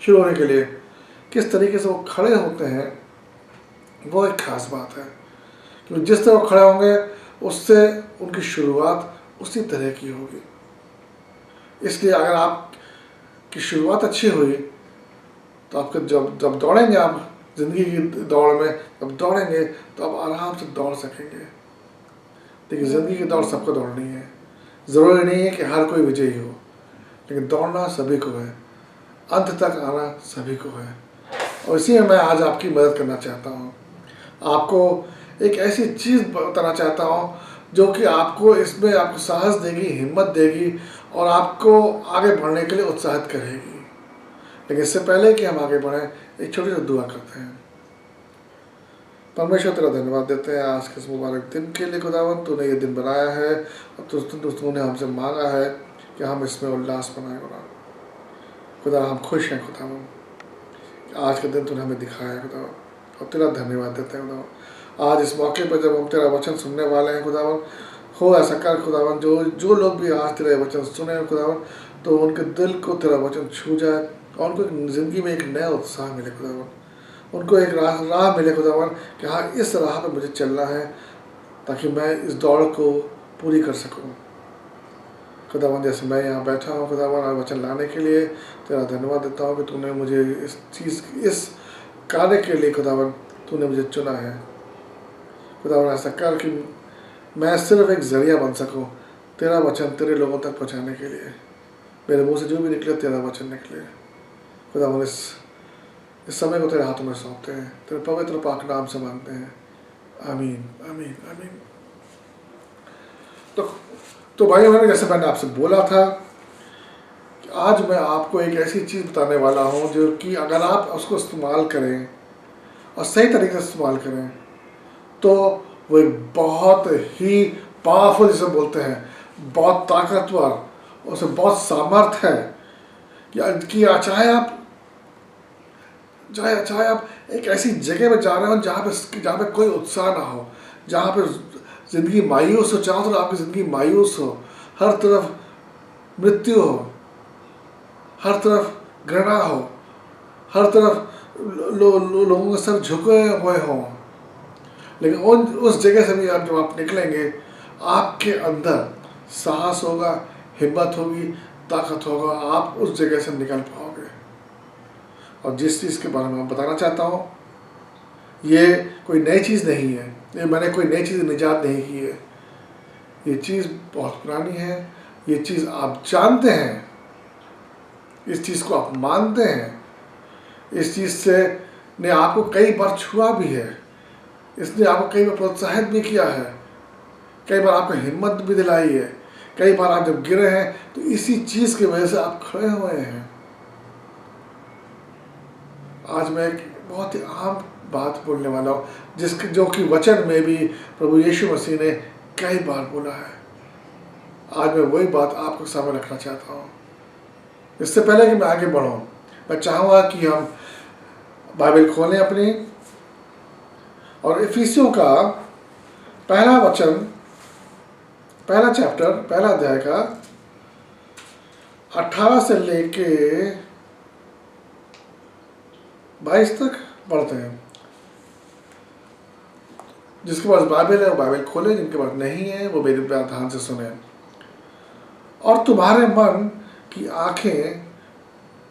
शुरू होने के लिए, किस तरीके से वो खड़े होते हैं, वो एक ख़ास बात है। क्योंकि जिस तरह वो खड़े होंगे उससे उनकी शुरुआत उसी तरह की होगी। इसलिए अगर आपकी शुरुआत अच्छी हुई तो आपके जब दौड़ेंगे, आप ज़िंदगी की दौड़ में जब दौड़ेंगे तो आप आराम से दौड़ सकेंगे। देखिए, ज़िंदगी की दौड़ सबको दौड़नी है, ज़रूरी नहीं है कि हर कोई विजयी हो, लेकिन दौड़ना सभी को है, अंत तक आना सभी को है। और इसी में मैं आज आपकी मदद करना चाहता हूँ। आपको एक ऐसी चीज़ बताना चाहता हूँ जो कि आपको साहस देगी, हिम्मत देगी और आपको आगे बढ़ने के लिए उत्साहित करेगी। लेकिन इससे पहले कि हम आगे बढ़ें, एक छोटी सी दुआ करते हैं। परमेश्वर तेरा धन्यवाद देते हैं आज के इस मुबारक दिन के लिए। खुदावन, तूने ये दिन बनाया है और तूने हमसे मांगा है कि हम इसमें उल्लास बनाए। खुदा, हम खुश हैं खुदावन, आज के दिन तूने हमें दिखाया है खुदावन, और तेरा धन्यवाद देते हैं खुदावन। आज इस मौके पर जब हम तेरा वचन सुनने वाले हैं खुदावन, हो ऐसा कर खुदावन, जो लोग भी आज तेरा वचन सुने हैं खुदावन, तो उनके दिल को तेरा वचन छू जाए और उनको ज़िंदगी में एक नया उत्साह मिले खुदावन, उनको एक राह मिले खुदावन कि हाँ, इस राह पर मुझे चलना है ताकि मैं इस दौड़ को पूरी कर सकूँ। खुदावन, जैसे मैं यहाँ बैठा हूँ खुदावन आज वचन लाने के लिए, तेरा धन्यवाद देता हूँ कि तूने मुझे इस कार्य के लिए खुदावन तूने मुझे चुना है। खुदावन, ऐसा कर कि मैं सिर्फ एक ज़रिया बन सकूं तेरा वचन तेरे लोगों तक पहुंचाने के लिए। मेरे मुंह से जो भी निकले तेरा वचन निकले। खुदावन, इस समय को तेरे हाथों में सौंपते हैं, तेरे पवित्र पाक नाम से मांगते हैं, आमीन आमीन आमीन। तो भाई बहनों, जैसे मैंने आपसे बोला था कि आज मैं आपको एक ऐसी चीज़ बताने वाला हूँ जो कि अगर आप उसको इस्तेमाल करें और सही तरीके से इस्तेमाल करें तो वो एक बहुत ही पावरफुल, जिसे बोलते हैं, बहुत ताकतवर, उसे बहुत सामर्थ है कि चाहे आप चाहे आप एक ऐसी जगह पे जा रहे हो जहाँ पे कोई उत्साह ना हो, जहाँ पे ज़िंदगी मायूस हो, चारों तरफ आपकी ज़िंदगी मायूस हो, हर तरफ मृत्यु हो, हर तरफ घृणा हो, हर तरफ लोगों के सर झुके हुए हों, लेकिन उस जगह से भी जब आप निकलेंगे, आपके अंदर साहस होगा, हिम्मत होगी, ताकत होगा, आप उस जगह से निकल पाओगे। और जिस चीज़ के बारे में मैं बताना चाहता हूँ, ये कोई नई चीज़ नहीं है, ये मैंने कोई नई चीज़ निजात नहीं की है, ये चीज़ बहुत पुरानी है, ये चीज़ आप जानते हैं, इस चीज़ को आप मानते हैं, इस चीज़ से ने आपको कई बार छुआ भी है, इसने आपको कई बार प्रोत्साहित भी किया है, कई बार आपको हिम्मत भी दिलाई है, कई बार आप जब गिरे हैं तो इसी चीज़ की वजह से आप खड़े हुए हैं। आज मैं एक बहुत ही आम बात बोलने वाला हूँ, जो कि वचन में भी प्रभु यीशु मसीह ने कई बार बोला है। आज मैं वही बात आपको सामने रखना चाहता हूँ। इससे पहले कि मैं आगे बढ़ूँ, मैं चाहूँगा कि हम बाइबल खोलें अपनी, और इफिसियों का पहला वचन, पहला चैप्टर, पहला अध्याय का 18 से लेके 22 तक पढ़ते हैं। जिसके पास बाइबल है वो बाइबल खोले, जिनके पास नहीं है वो मेरी बात ध्यान से सुने। और तुम्हारे मन की आंखें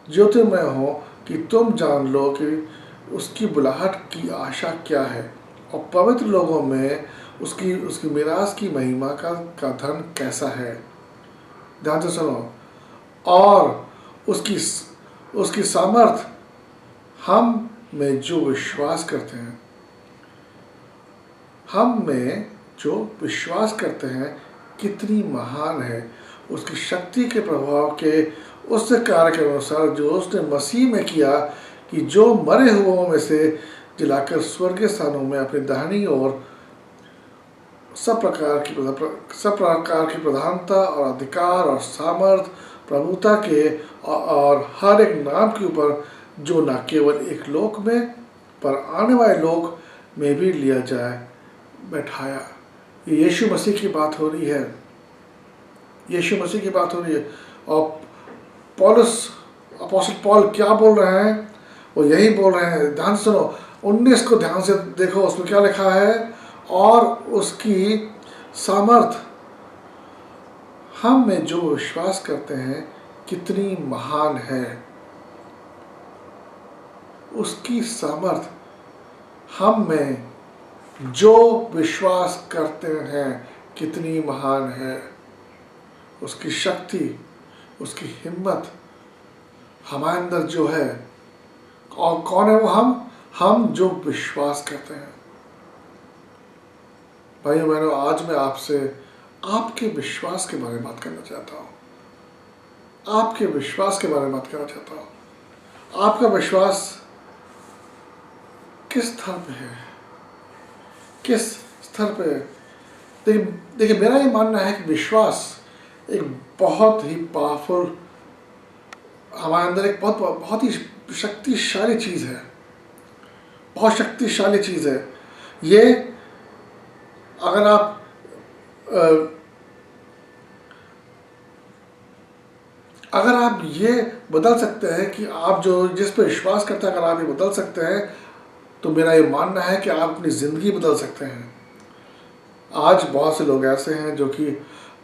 ज्योतिर्मय हो कि तुम जान लो कि उसकी बुलाहट की आशा क्या है, और पवित्र लोगों में उसकी मिरास की महिमा का धन कैसा है। ध्यान से सुनो। और उसकी सामर्थ हम में जो विश्वास करते हैं, हम में जो विश्वास करते हैं कितनी महान है। उसकी शक्ति के प्रभाव के उस कार्य के अनुसार जो उसने मसीह में किया, कि जो मरे हुओं में से जिलाकर स्वर्गीय स्थानों में अपनी दाहिनी ओर सब प्रकार की प्रधानता और अधिकार और सामर्थ, प्रभुता के और हर एक नाम के ऊपर, जो न केवल एक लोक में पर आने वाले लोक में भी लिया जाए, बैठाया। ये यीशु मसीह की बात हो रही है, यीशु मसीह की बात हो रही है। और अपोस्टल पॉल क्या बोल रहे हैं, वो यही बोल रहे हैं। ध्यान सुनो, 19 को ध्यान से देखो, उसमें क्या लिखा है। और उसकी सामर्थ हम में जो विश्वास करते हैं कितनी महान है। उसकी सामर्थ हम में जो विश्वास करते हैं कितनी महान है। उसकी शक्ति, उसकी हिम्मत हमारे अंदर जो है, और कौन है वो? हम जो विश्वास करते हैं। भाइयों बहनों, आज मैं आपसे आपके विश्वास के बारे में बात करना चाहता हूँ। आपके विश्वास के बारे में बात करना चाहता हूँ। आपका विश्वास किस स्तर पे है, किस स्तर पे है? देखिए मेरा ये मानना है कि विश्वास एक बहुत ही पावरफुल, हमारे अंदर एक बहुत ही शक्तिशाली चीज़ है, बहुत शक्तिशाली चीज़ है। ये अगर आप ये बदल सकते हैं कि आप जिस पर विश्वास करते हैं, अगर आप ये बदल सकते हैं, तो मेरा ये मानना है कि आप अपनी ज़िंदगी बदल सकते हैं। आज बहुत से लोग ऐसे हैं जो कि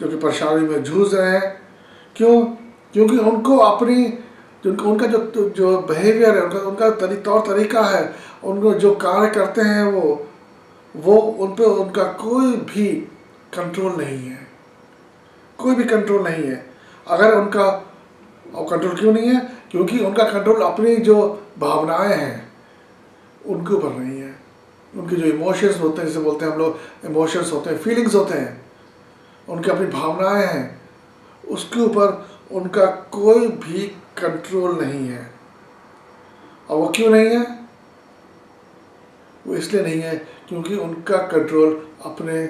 परेशानी में जूझ रहे हैं। क्यों? क्योंकि उनको उनका जो बिहेवियर है, उनका तौर तरीका है, उनको जो कार्य करते हैं वो उन पे उनका कोई भी कंट्रोल नहीं है, कोई भी कंट्रोल नहीं है। अगर उनका कंट्रोल क्यों नहीं है? क्योंकि उनका कंट्रोल अपनी जो भावनाएं हैं उनके ऊपर नहीं है। उनके जो इमोशंस होते हैं, जिसे बोलते हैं हम लोग, इमोशंस होते हैं, फीलिंग्स होते हैं, उनकी अपनी भावनाएं हैं, उसके ऊपर उनका कोई भी कंट्रोल नहीं है। और वो क्यों नहीं है? वो इसलिए नहीं है क्योंकि उनका कंट्रोल अपने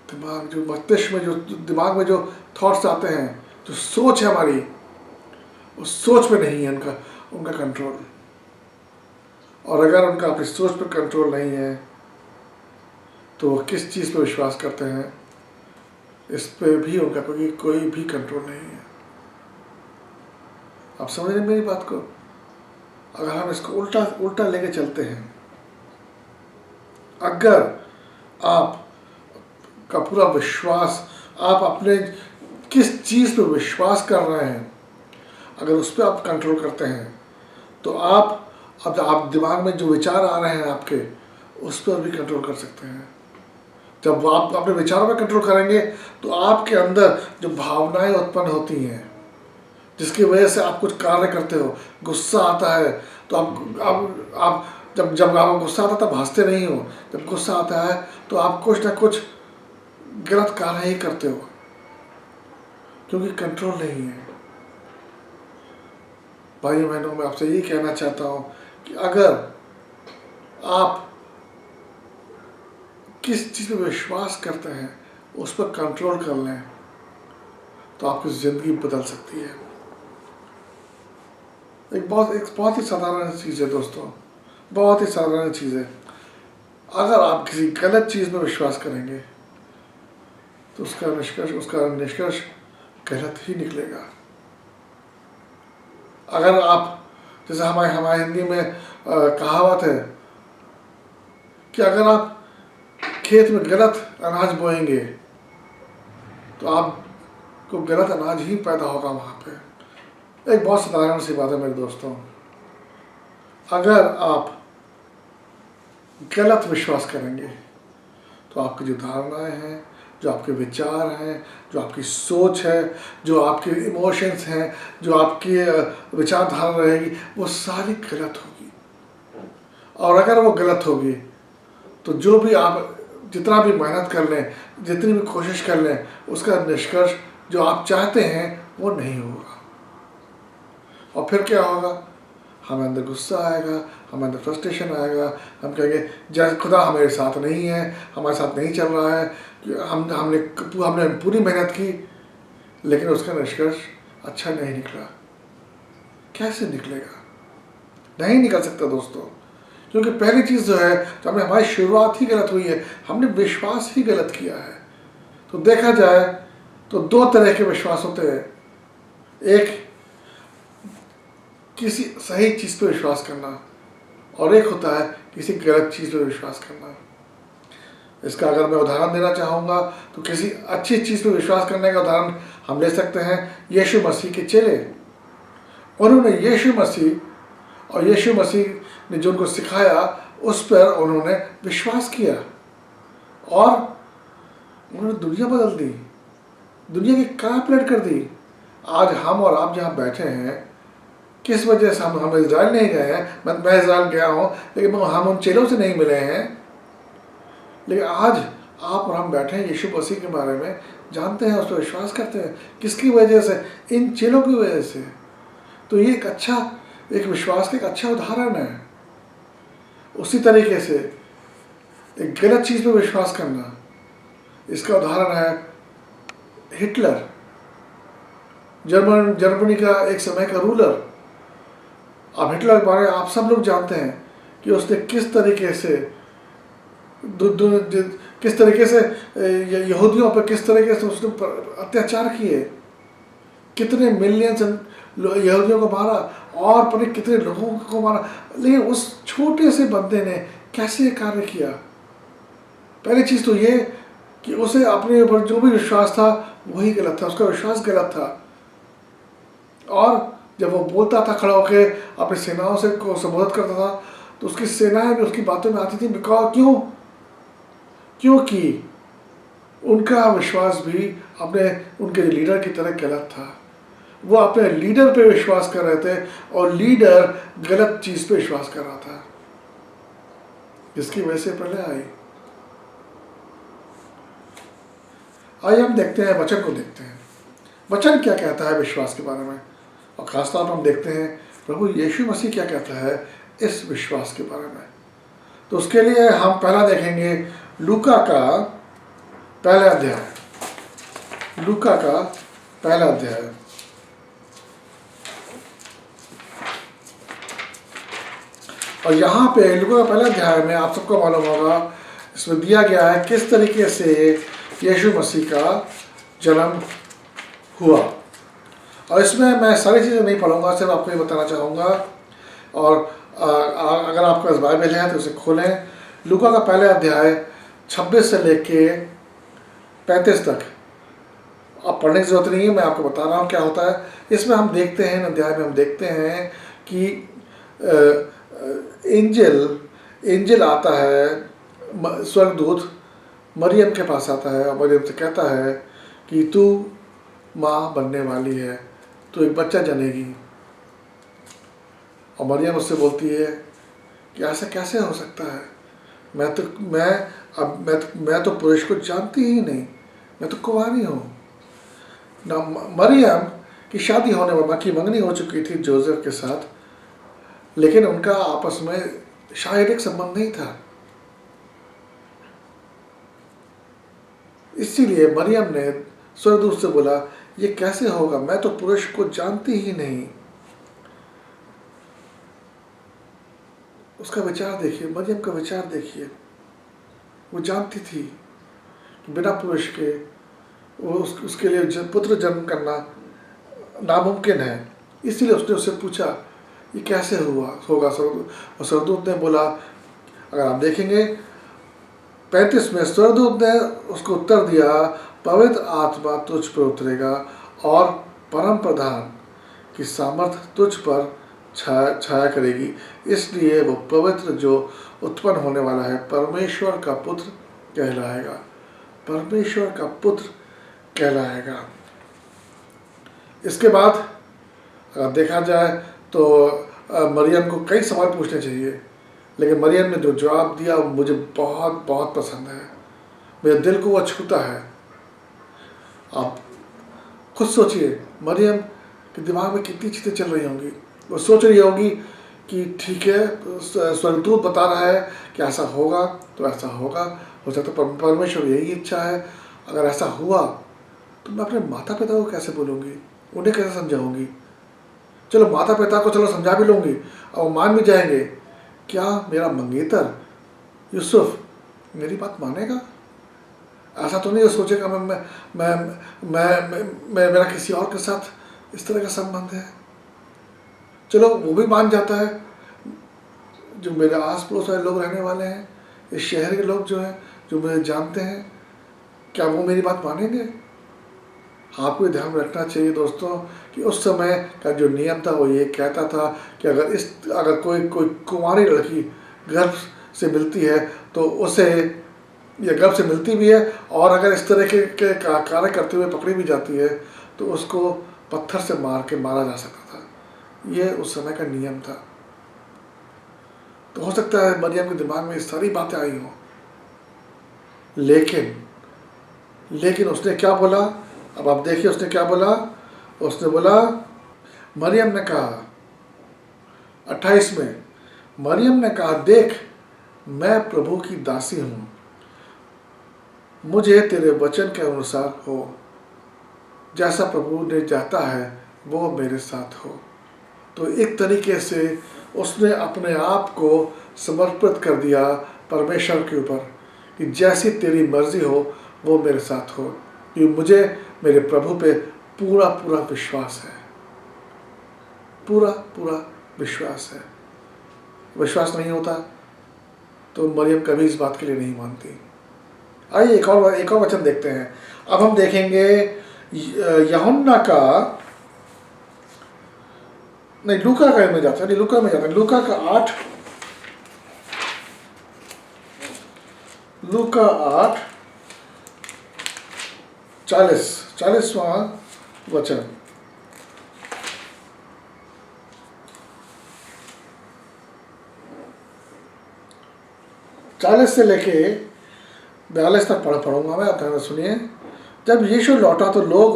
दिमाग, जो मस्तिष्क में, जो दिमाग में जो थॉट्स आते हैं, जो सोच है हमारी, उस सोच पे नहीं है उनका कंट्रोल। और अगर उनका अपनी सोच पर कंट्रोल नहीं है तो वो किस चीज़ पर विश्वास करते हैं इस पे भी उनका कोई भी कंट्रोल नहीं है। आप समझ रहे हैं मेरी बात को? अगर हम इसको उल्टा उल्टा लेके चलते हैं, अगर आप का पूरा विश्वास, आप अपने किस चीज़ पे विश्वास कर रहे हैं, अगर उस पर आप कंट्रोल करते हैं तो आप दिमाग में जो विचार आ रहे हैं आपके, उस पर भी कंट्रोल कर सकते हैं। जब आप अपने विचारों पर कंट्रोल करेंगे तो आपके अंदर जो भावनाएं उत्पन्न होती हैं जिसकी वजह से आप कुछ कार्य करते हो, गुस्सा आता है तो आप जब आपको गुस्सा आता है तब हंसते नहीं हो, जब गुस्सा आता है तो आप कुछ ना कुछ गलत कार्य ही करते हो क्योंकि कंट्रोल नहीं है। भाइयों बहनों, मैं आपसे ये कहना चाहता हूँ कि अगर आप किस चीज़ पे विश्वास करते हैं उस पर कंट्रोल कर लें तो आपकी ज़िंदगी बदल सकती है। एक बहुत ही साधारण चीज़ है दोस्तों, बहुत ही साधारण चीज़ है। अगर आप किसी गलत चीज़ में विश्वास करेंगे तो उसका निष्कर्ष गलत ही निकलेगा। अगर आप, जैसे हमारे हिंदी में कहावत है कि अगर आप खेत में गलत अनाज बोएंगे तो आपको गलत अनाज ही पैदा होगा वहाँ पे। एक बहुत साधारण सी बात है मेरे दोस्तों, अगर आप गलत विश्वास करेंगे तो आपकी जो धारणाएं हैं, जो आपके विचार हैं, जो आपकी सोच है, जो आपके इमोशंस हैं, जो आपकी विचारधारा रहेगी, वो सारी गलत होगी। और अगर वो गलत होगी तो जो भी आप जितना भी मेहनत कर लें, जितनी भी कोशिश कर लें, उसका निष्कर्ष जो आप चाहते हैं वो नहीं होगा। और फिर क्या होगा? हमें अंदर गुस्सा आएगा, हमें अंदर फ्रस्ट्रेशन आएगा, हम कहेंगे जैसे खुदा हमारे साथ नहीं है, हमारे साथ नहीं चल रहा है, हमने पूरी मेहनत की लेकिन उसका निष्कर्ष अच्छा नहीं निकला। कैसे निकलेगा? नहीं निकल सकता दोस्तों, क्योंकि पहली चीज़ जो है, जो हमारी शुरुआत ही गलत हुई है, हमने विश्वास ही गलत किया है। तो देखा जाए तो दो तरह के विश्वास होते हैं, एक किसी सही चीज़ पर विश्वास करना और एक होता है किसी गलत चीज़ पर विश्वास करना। इसका अगर मैं उदाहरण देना चाहूँगा तो किसी अच्छी चीज़ पर विश्वास करने का उदाहरण हम ले सकते हैं यीशु मसीह के चेले। उन्होंने यीशु मसीह ने जो उनको सिखाया उस पर उन्होंने विश्वास किया और उन्होंने दुनिया बदल दी, दुनिया की कहाँ पलट कर दी। आज हम और आप जहाँ बैठे हैं, किस वजह से हम इजराइल नहीं गए हैं। मैं इजराइल गया हूँ लेकिन हम उन चेलों से नहीं मिले हैं, लेकिन आज आप और हम बैठे हैं, यीशु मसीह के बारे में जानते हैं, उस पर विश्वास करते हैं। किसकी वजह से? इन चेलों की वजह से। तो ये एक विश्वास का एक अच्छा उदाहरण है। उसी तरीके से एक गलत चीज़ पर विश्वास करना, इसका उदाहरण है हिटलर, जर्मनी का एक समय का रूलर। अब हिटलर के बारे में आप सब लोग जानते हैं कि उसने किस तरीके से यहूदियों पर किस तरीके से उसने अत्याचार किए, कितने मिलियंस यहूदियों को मारा और पता नहीं कितने लोगों को मारा। लेकिन उस छोटे से बंदे ने कैसे कार्य किया? पहली चीज़ तो ये कि उसे अपने ऊपर जो भी विश्वास था वही गलत था, उसका विश्वास गलत था। और जब वो बोलता था खड़ा होकर अपनी सेनाओं से को संबोधित करता था तो उसकी सेनाएं भी उसकी बातों में आती थी। क्योंकि उनका विश्वास भी उनके लीडर की तरह गलत था। वो अपने लीडर पे विश्वास कर रहे थे और लीडर गलत चीज़ पे विश्वास कर रहा था, जिसकी वजह से पहले आइए हम देखते हैं, वचन को देखते हैं। वचन क्या कहता है विश्वास के बारे में, और खासतौर पर हम देखते हैं प्रभु यीशु मसीह क्या कहता है इस विश्वास के बारे में। तो उसके लिए हम पहला देखेंगे लूका का पहला अध्याय। और यहाँ पे लूका का पहला अध्याय में आप सबको मालूम होगा, इसमें दिया गया है किस तरीके से यीशु मसीह का जन्म हुआ। और इसमें मैं सारी चीज़ें नहीं पढ़ूंगा, सिर्फ आपको ये बताना चाहूँगा। और अगर आपका बाइबल है तो उसे खोलें। लूका का पहला अध्याय 26 से लेके 35 तक आप पढ़ने की ज़रूरत नहीं है, मैं आपको बता रहा हूँ क्या होता है। इसमें हम देखते हैं, अध्याय में हम देखते हैं कि एंजल आता है, स्वर्गदूत मरियम के पास आता है और मरियम से कहता है कि तू माँ बनने वाली है, तू एक बच्चा जनेगी। और मरियम उससे बोलती है कि ऐसा कैसे हो सकता है, मैं तो पुरुष को जानती ही नहीं, मैं तो कुंवारी हूँ ना। मरियम की शादी होने वाली की मंगनी हो चुकी थी जोसेफ के साथ, लेकिन उनका आपस में शारीरिक संबंध नहीं था। इसीलिए मरियम ने स्वर्गदूत से बोला, ये कैसे होगा, मैं तो पुरुष को जानती ही नहीं। उसका विचार देखिए, मरियम का विचार देखिए। वो जानती थी कि बिना पुरुष के उसके लिए पुत्र जन्म करना नामुमकिन है। इसीलिए उसने उससे पूछा ये कैसे होगा। स्वर्गदूत ने बोला, अगर आप देखेंगे 35 में स्वर्गदूत ने उसको उत्तर दिया, पवित्र आत्मा तुझ पर उतरेगा और परम प्रधान की सामर्थ तुझ पर छाया करेगी, इसलिए वो पवित्र जो उत्पन्न होने वाला है परमेश्वर का पुत्र कहलाएगा, परमेश्वर का पुत्र कहलाएगा। इसके बाद अगर देखा जाए तो मरियम को कई सवाल पूछने चाहिए, लेकिन मरियम ने जो जवाब दिया वो मुझे बहुत बहुत पसंद है, मेरे दिल को वो छूता है। आप खुद सोचिए, मरियम के दिमाग में कितनी चीज़ें चल रही होंगी। वो सोच रही होगी कि ठीक है, स्वर्गदूत बता रहा है कि ऐसा होगा तो ऐसा होगा, हो सकता है परमेश्वर यही इच्छा है। अगर ऐसा हुआ तो मैं अपने माता पिता को कैसे बोलूँगी, उन्हें कैसे समझाऊँगी। चलो माता पिता को चलो समझा भी लूँगी और वो मान भी जाएंगे, क्या मेरा मंगेतर यूसुफ मेरी बात मानेगा? ऐसा तो नहीं सोचेगा मेरा किसी और के साथ इस तरह का संबंध है। चलो वो भी मान जाता है, जो मेरे आस पड़ोस वाले लोग रहने वाले हैं, इस शहर के लोग जो हैं, जो मुझे जानते हैं, क्या वो मेरी बात मानेंगे? आपको ध्यान में रखना चाहिए दोस्तों कि उस समय का जो नियम था वो ये कहता था कि अगर कोई कुंवारी लड़की गर्भ से मिलती है तो उसे, या गर्भ से मिलती भी है और अगर इस तरह के कार्य करते हुए पकड़ी भी जाती है तो उसको पत्थर से मारा जा सकता था। ये उस समय का नियम था। तो हो सकता है मरियम के दिमाग में ये सारी बातें आई हों, लेकिन उसने क्या बोला, अब आप देखिए उसने क्या बोला। उसने बोला, मरियम ने कहा 28 में, मरियम ने कहा, देख मैं प्रभु की दासी हूँ, मुझे तेरे वचन के अनुसार हो, जैसा प्रभु ने चाहता है वो मेरे साथ हो। तो एक तरीके से उसने अपने आप को समर्पित कर दिया परमेश्वर के ऊपर कि जैसी तेरी मर्जी हो वो मेरे साथ हो, क्योंकि मुझे मेरे प्रभु पे पूरा पूरा विश्वास है, पूरा पूरा विश्वास है। विश्वास नहीं होता तो मरियम कभी इस बात के लिए नहीं मानती। आइए एक और वचन देखते हैं। अब हम देखेंगे यूहन्ना का, नहीं लूका का में जाते हैं, लूका में जाते हैं, लूका का 8:40वां वचन। चालीस से लेके 42 तक पढ़ूंगा मैं, आप ध्यान सुनिए। जब यीशु लौटा तो लोग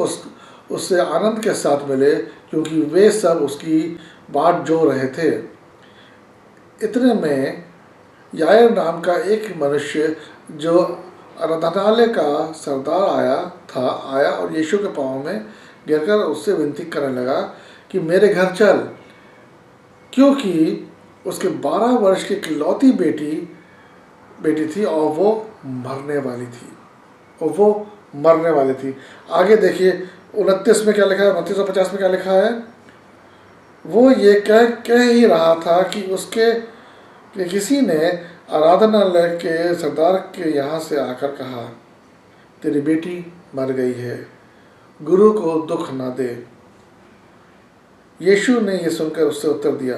उससे आनंद के साथ मिले, क्योंकि वे सब उसकी बाट जो रहे थे। इतने में यायर नाम का एक मनुष्य जो आराधनालय का सरदार आया और यीशु के पाँव में गिरकर उससे विनती करने लगा कि मेरे घर चल, क्योंकि उसके 12 वर्ष की इकलौती बेटी थी और वो मरने वाली थी। आगे देखिए 29 में क्या लिखा है, 29 और 50 में क्या लिखा है। वो ये कह ही रहा था कि किसी ने आराधनालय के सरदार के यहाँ से आकर कहा, तेरी बेटी मर गई है, गुरु को दुख न दे। यीशु ने ये सुनकर उससे उत्तर दिया,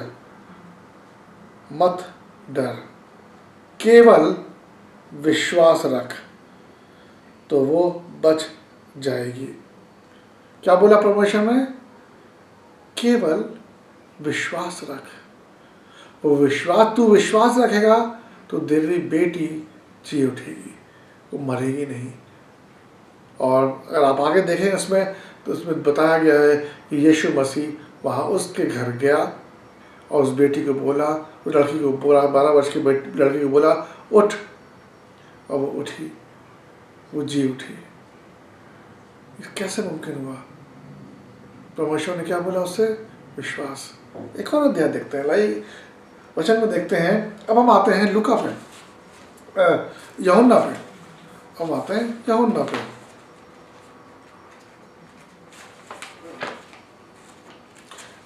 मत डर, केवल विश्वास रख तो वो बच जाएगी। क्या बोला परमेश्वर ने? केवल विश्वास रख। तू विश्वास रखेगा तो तेरी बेटी जी उठेगी, वो मरेगी नहीं। और अगर आप आगे देखें इसमें, तो इसमें बताया गया है कि यीशु मसीह वहाँ उसके घर गया और उस बेटी को बोला, उस लड़की को बोला, 12 वर्ष की लड़की को बोला, उठ, और वो उठी, वो जी उठी। ये कैसे मुमकिन हुआ? परमेश्वर ने क्या बोला उससे? विश्वास। एक और अध्याय देखते हैं, लाई वचन में देखते हैं। अब हम आते हैं लूका पे, यूहन्ना पे। अब आते हैं यूहन्ना पे।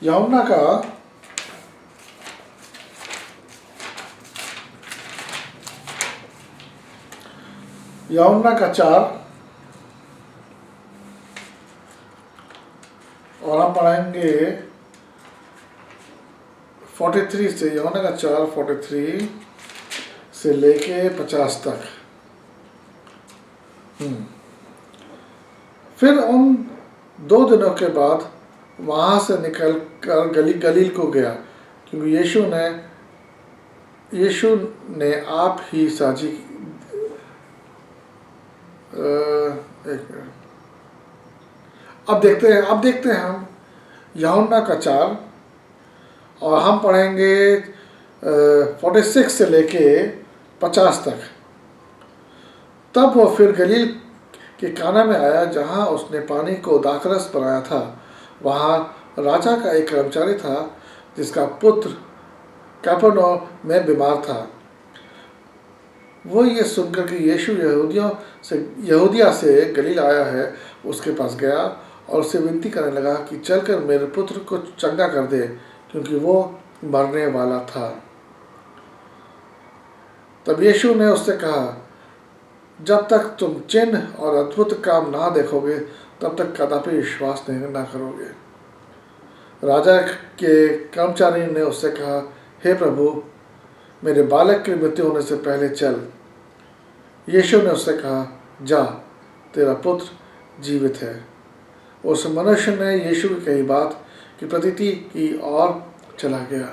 यूहन्ना का 4 और हम पढ़ेंगे 43 से, यूहन्ना का 4 43 से लेके 50 तक। फिर उन 2 दिनों के बाद वहाँ से निकल कर गलील को गया, क्योंकि यीशु ने आप ही साझी अब देखते हैं हम यूहन्ना का 4 और हम पढ़ेंगे 46 से लेके 50 तक। तब वो फिर गलील के काना में आया, जहाँ उसने पानी को दाखरस बनाया था। वहाँ राजा का एक कर्मचारी था, जिसका पुत्र कफरनहूम में बीमार था। वो ये सुनकर कि यीशु यहूदिया से गलील आया है, उसके पास गया और उससे विनती करने लगा कि चलकर मेरे पुत्र को चंगा कर दे, क्योंकि वो मरने वाला था। तब यीशु ने उससे कहा, जब तक तुम चिन्ह और अद्भुत काम ना देखोगे, तब तक कदापि विश्वास ना करोगे। राजा के कर्मचारी ने उससे कहा, हे प्रभु, मेरे बालक की मृत्यु होने से पहले चल। यीशु ने उससे कहा, जा, तेरा पुत्र जीवित है। उस मनुष्य ने यीशु की कही बात की प्रतीति की और चला गया।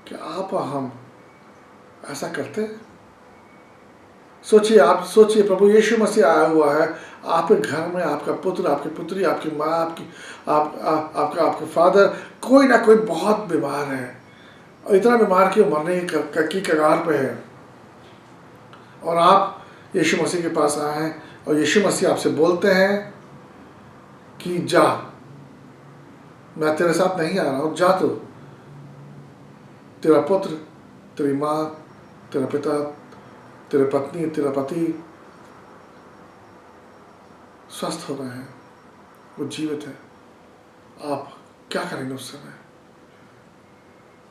क्या आप हम ऐसा करते? सोचिए प्रभु यीशु मसीह आया हुआ है आपके घर में, आपका पुत्र, आपकी पुत्री, आपकी माँ, आपके फादर, कोई ना कोई बहुत बीमार है, और इतना बीमार कि वो मरने की कगार पे है, और आप यीशु मसीह के पास आए हैं और यीशु मसीह आपसे बोलते हैं कि जा, मैं तेरे साथ नहीं आ रहा हूँ, जा तू, तेरा पुत्र, तेरी माँ, तेरा पिता, तेरे पत्नी, तेरा पति स्वस्थ हो रहे हैं, वो जीवित है। आप क्या करेंगे उस समय?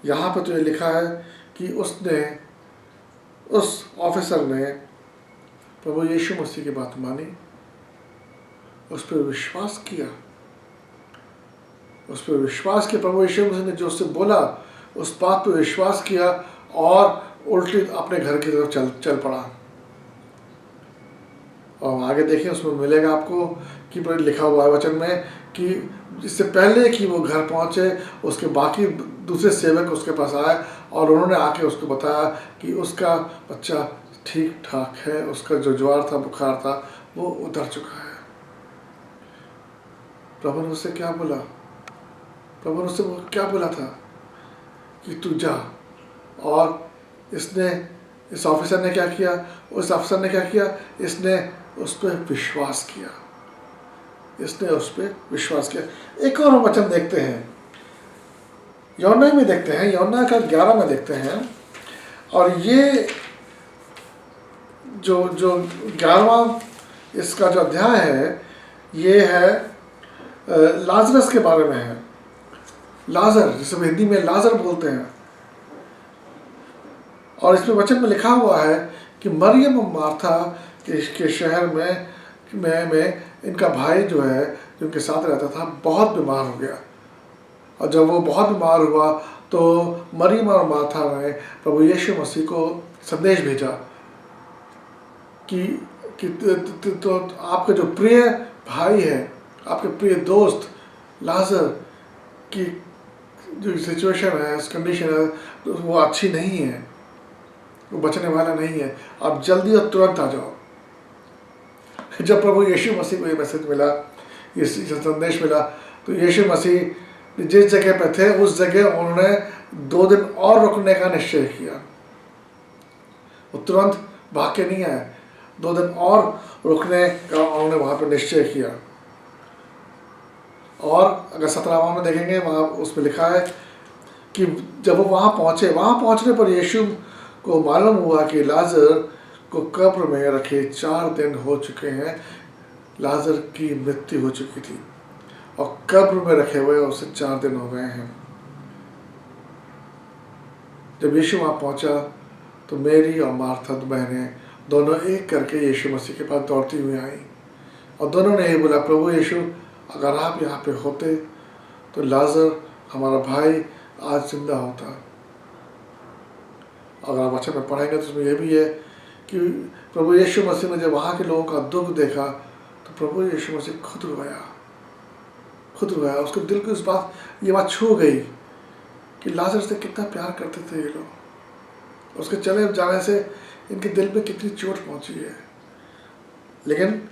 यहाँ पर तो ये लिखा है कि उस ऑफिसर ने प्रभु यीशु मसीह की बात मानी, उस पर विश्वास किया, प्रभु यीशु मसीह ने जो उससे बोला उस बात पर विश्वास किया और उल्टी अपने घर की तरफ चल पड़ा। और आगे देखिए, उसमें मिलेगा आपको कि लिखा हुआ है वचन में कि इससे पहले कि वो घर पहुंचे, उसके बाकी दूसरे सेवक उसके पास आए और उन्होंने आके उसको बताया कि उसका बच्चा ठीक ठाक है, उसका जो ज्वर था, बुखार था, वो उतर चुका है। प्रभु ने उससे क्या बोला? प्रभु ने उससे क्या बोला था कि तू जा। और इस ऑफिसर ने क्या किया? उस अफसर ने क्या किया? इसने उस पर विश्वास किया। एक और वचन देखते हैं, यूहन्ना में देखते हैं, यूहन्ना का 11 में देखते हैं। और ये जो 11वां इसका जो अध्याय है, ये है लाजरस के बारे में है। लाजर, जिसे हम हिंदी में लाजर बोलते हैं। और इसमें वचन में लिखा हुआ है कि मरियम और मार्था के शहर में इनका भाई जो है, जो उनके साथ रहता था, बहुत बीमार हो गया। और जब वो बहुत बीमार हुआ तो मरियम और मार्था ने प्रभु यीशु मसीह को संदेश भेजा कि तो आपका जो प्रिय भाई है, आपके प्रिय दोस्त लाजर की जो सिचुएशन है, कंडीशन है, वो अच्छी नहीं है, वो बचने वाला नहीं है, आप जल्दी और तुरंत आ जाओ। जब प्रभु यीशु मसीह को ये मैसेज मिला, ये संदेश मिला, तो यीशु मसीह जिस जगह पे थे उस जगह उन्होंने 2 दिन और रुकने का निश्चय किया। वो तुरंत भाग के नहीं आए, 2 दिन और रुकने का उन्होंने वहाँ पर निश्चय किया। और अगर 17वां में देखेंगे, वहाँ उसमें लिखा है कि जब वो वहाँ पहुँचे, वहाँ पहुँचने पर यीशु को मालूम हुआ कि लाजर को कब्र में रखे 4 दिन हो चुके हैं। लाजर की मृत्यु हो चुकी थी और कब्र में रखे हुए उसे 4 दिन हो गए हैं। जब यीशु वहाँ पहुँचा तो मेरी और मार्था बहनें दोनों एक करके यीशु मसीह के पास दौड़ती हुई आई और दोनों ने ये बोला, प्रभु यीशु, अगर आप यहाँ पे होते तो लाजर हमारा भाई आज जिंदा होता। अगर आप वचन में पढ़ेंगे तो उसमें यह भी है कि प्रभु यीशु मसीह ने जब वहाँ के लोगों का दुख देखा तो प्रभु यीशु मसीह खुद रोया। उसके दिल को ये बात छू गई कि लाजर से कितना प्यार करते थे ये लोग। उसके चले जाने से इनके दिल पे कितनी चोट पहुंची है। लेकिन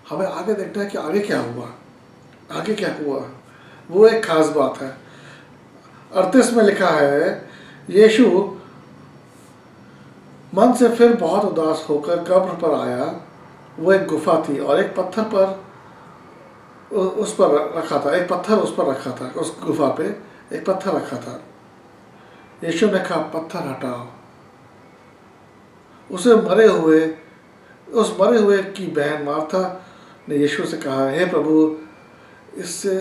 हमें आगे देखना है कि आगे क्या हुआ। वो एक खास बात है। 38 में लिखा है, यीशु मन से फिर बहुत उदास होकर कब्र पर आया। वो एक गुफा थी और एक पत्थर पर उस पर रखा था, एक पत्थर उस पर रखा था। उस गुफा पे एक पत्थर रखा था। यीशु ने कहा, पत्थर हटाओ। उस मरे हुए की बहन मार्था ने यीशु से कहा, हे प्रभु, इससे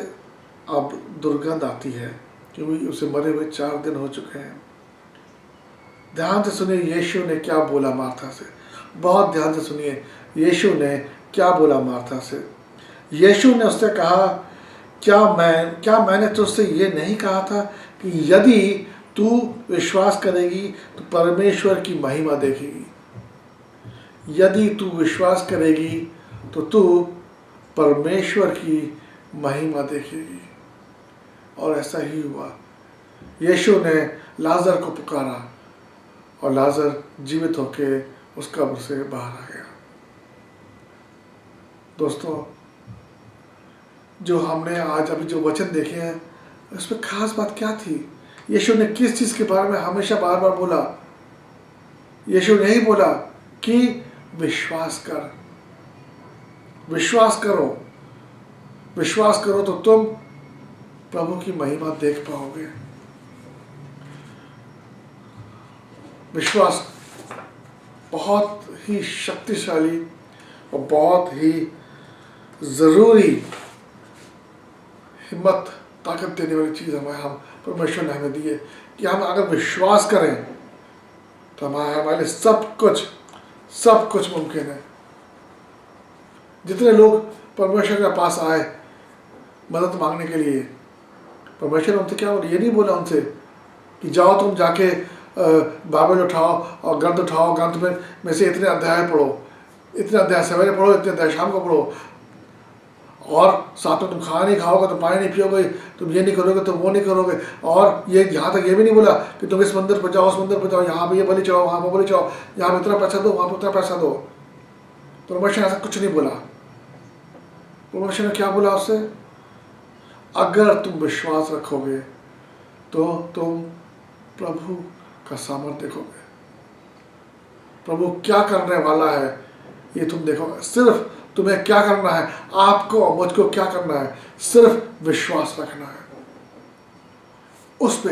अब दुर्गंध आती है क्योंकि उसे मरे हुए 4 दिन हो चुके हैं। ध्यान से सुनिए यीशु ने क्या बोला मार्था से। बहुत ध्यान से सुनिए यीशु ने क्या बोला मार्था से। यीशु ने उससे कहा, क्या मैंने तुझसे ये नहीं कहा था कि यदि तू विश्वास करेगी तो परमेश्वर की महिमा देखेगी। यदि तू विश्वास करेगी तो तू परमेश्वर की महिमा देखेगी। और ऐसा ही हुआ। यीशु ने लाजर को पुकारा और लाजर जीवित होके उस कब्र से बाहर आ गया। दोस्तों, जो हमने आज अभी जो वचन देखे हैं, उसमें खास बात क्या थी? यीशु ने किस चीज़ के बारे में हमेशा बार बार बोला? यीशु ने ही बोला कि विश्वास कर, विश्वास करो, विश्वास करो तो तुम प्रभु की महिमा देख पाओगे। विश्वास बहुत ही शक्तिशाली और बहुत ही ज़रूरी हिम्मत, ताकत देने वाली चीज़ हम परमेश्वर ने हमें दी है कि हम अगर विश्वास करें तो हमारे लिए सब कुछ मुमकिन है। जितने लोग परमेश्वर के पास आए मदद मांगने के लिए, परमेश्वर ने उनसे क्या बोला? ये नहीं बोला उनसे कि जाओ तुम जाके बाइबल उठाओ और ग्रंथ उठाओ, ग्रंथ में से इतने अध्याय पढ़ो, इतने अध्याय सवेरे पढ़ो, इतने अध्याय शाम को पढ़ो, और साथ में तुम खाना नहीं खाओगे तो पानी नहीं पियोगे, तुम ये नहीं करोगे तो वो नहीं करोगे। और ये यहाँ तक ये भी नहीं बोला कि तुम इस मंदिर पर जाओ, उस मंदिर पर जाओ, यहाँ पे ये बलि चढ़ाओ, वहाँ पर बलि चढ़ाओ, यहाँ पर इतना पैसा दो, वहाँ पर उतना पैसा दो। परमेश्वर ने ऐसा कुछ नहीं बोला। परमेश्वर ने क्या बोला उससे? अगर तुम विश्वास रखोगे तो तुम प्रभु का सामर्थ्य देखोगे। प्रभु क्या करने वाला है ये तुम देखोगे। सिर्फ तुम्हें क्या करना है, आपको मुझको क्या करना है? सिर्फ विश्वास रखना है। उस पे,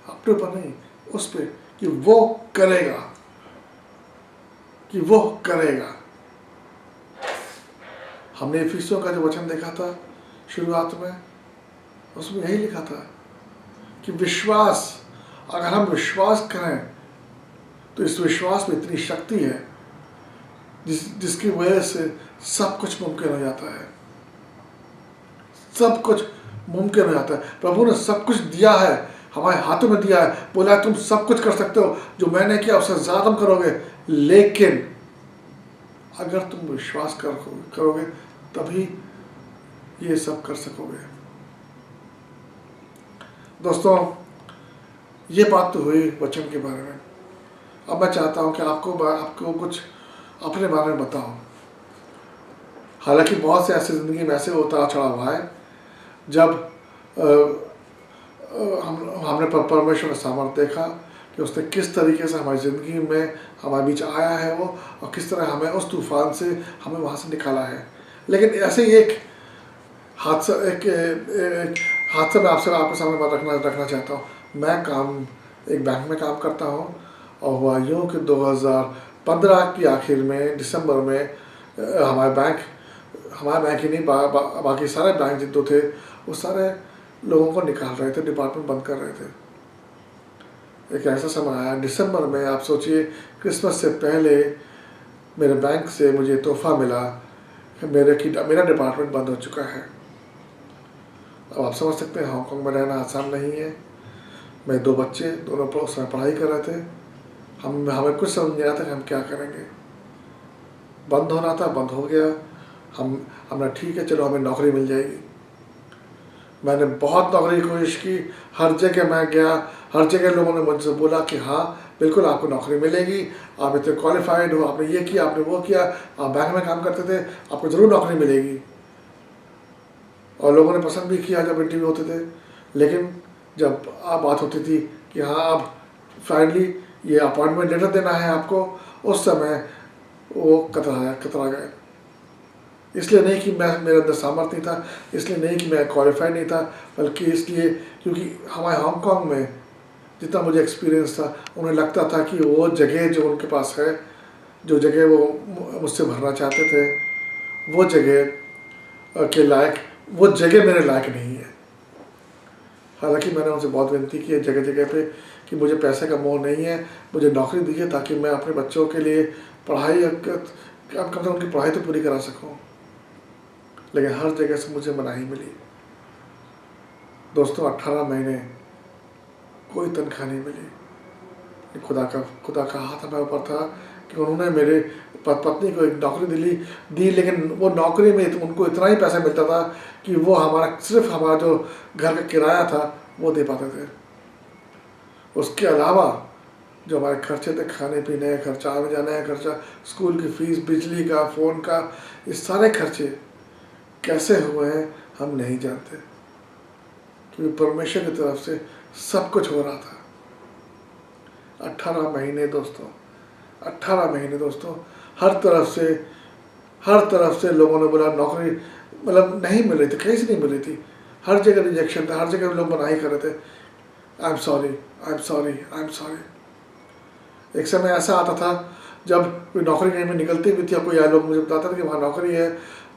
अपने ऊपर नहीं, उस पे कि वो करेगा, कि वो करेगा। हमने इफिसियों का जो वचन देखा था शुरुआत में, उसमें यही लिखा था कि विश्वास, अगर हम विश्वास करें तो इस विश्वास में इतनी शक्ति है जिसकी वजह से सब कुछ मुमकिन हो जाता है, सब कुछ मुमकिन हो जाता है। प्रभु ने सब कुछ दिया है, हमारे हाथों में दिया है, बोला तुम सब कुछ कर सकते हो, जो मैंने किया उससे ज़्यादा तुम करोगे, लेकिन अगर तुम विश्वास करोगे तभी ये सब कर सकोगे। दोस्तों, ये बात तो हुई वचन के बारे में। अब मैं चाहता हूँ कि आपको कुछ अपने बारे में बताऊँ। हालांकि बहुत से ऐसे ज़िंदगी में ऐसे उतार चढ़ाव हुआ है जब हमने परमेश्वर का सामर्थ्य देखा कि उसने किस तरीके से हमारी ज़िंदगी में हमारे बीच आया है वो, और किस तरह हमें उस तूफान से हमें वहाँ से निकाला है। लेकिन ऐसे ही एक हादसा मैं आपके सामने बात रखना चाहता हूँ। मैं एक बैंक में काम करता हूँ, और हुआ यूँ कि 2015 की आखिर में दिसंबर में हमारे बैंक ही नहीं, बाकी सारे बैंक जितने थे वो सारे लोगों को निकाल रहे थे, डिपार्टमेंट बंद कर रहे थे। एक ऐसा समय आया दिसंबर में, आप सोचिए क्रिसमस से पहले मेरे बैंक से मुझे तोहफा मिला कि मेरा डिपार्टमेंट बंद हो चुका है। अब आप समझ सकते हैं हांगकांग में रहना आसान नहीं है। मेरे 2 बच्चे, दोनों उस समय पढ़ाई कर रहे थे। हमें कुछ समझ नहीं आया था कि हम क्या करेंगे। बंद होना था, बंद हो गया। हमने ठीक है, चलो हमें नौकरी मिल जाएगी। मैंने बहुत नौकरी की कोशिश की, हर जगह मैं गया, हर जगह लोगों ने मुझसे बोला कि हाँ बिल्कुल आपको नौकरी मिलेगी, आप इतने क्वालिफाइड हो, आपने ये किया, आपने वो किया, आप बैंक में काम करते थे, आपको ज़रूर नौकरी मिलेगी। और लोगों ने पसंद भी किया जब इंटरव्यू होते थे। लेकिन जब बात होती थी कि हाँ अब फाइनली ये अपॉइंटमेंट लेटर देना है आपको, उस समय वो कतरा गए। इसलिए नहीं कि मेरे अंदर सामर्थ्य नहीं था, इसलिए नहीं कि मैं क्वालिफाइड नहीं था, बल्कि इसलिए क्योंकि हमारे हांगकांग में जितना मुझे एक्सपीरियंस था, उन्हें लगता था कि वो जगह जो उनके पास है, जो जगह वो मुझसे भरना चाहते थे, वो जगह के लायक, वो जगह मेरे लायक नहीं है। हालांकि मैंने उनसे बहुत विनती की है जगह जगह पे कि मुझे पैसे का मोह नहीं है, मुझे नौकरी दीजिए ताकि मैं अपने बच्चों के लिए पढ़ाई, कम से कम उनकी पढ़ाई तो पूरी करा सकूँ। लेकिन हर जगह से मुझे मनाही मिली। दोस्तों, 18 महीने कोई तनख्वाह नहीं मिली। खुदा का हाथ हमारे ऊपर था कि उन्होंने मेरे पत्नी को एक नौकरी दी, लेकिन वो नौकरी में उनको इतना ही पैसा मिलता था कि वो सिर्फ हमारा जो घर का किराया था वो दे पाते थे। उसके अलावा जो हमारे खर्चे थे, खाने पीने का खर्चा, आने जाने का खर्चा, स्कूल की फीस, बिजली का, फ़ोन का, ये सारे खर्चे कैसे हुए हैं हम नहीं जानते, क्योंकि परमेश्वर की तरफ से सब कुछ हो रहा था। 18 महीने दोस्तों, 18 महीने दोस्तों, हर तरफ से लोगों ने बोला नौकरी मतलब नहीं मिल रही थी, कहीं से नहीं मिल रही थी, हर जगह रिजेक्शन था, हर जगह लोग मनाही कर रहे थे, I am sorry, I am sorry, I am sorry. एक समय ऐसा आता था जब कोई नौकरी कहीं में निकलती भी थी, कोई लोग मुझे बताता था कि वहाँ नौकरी है,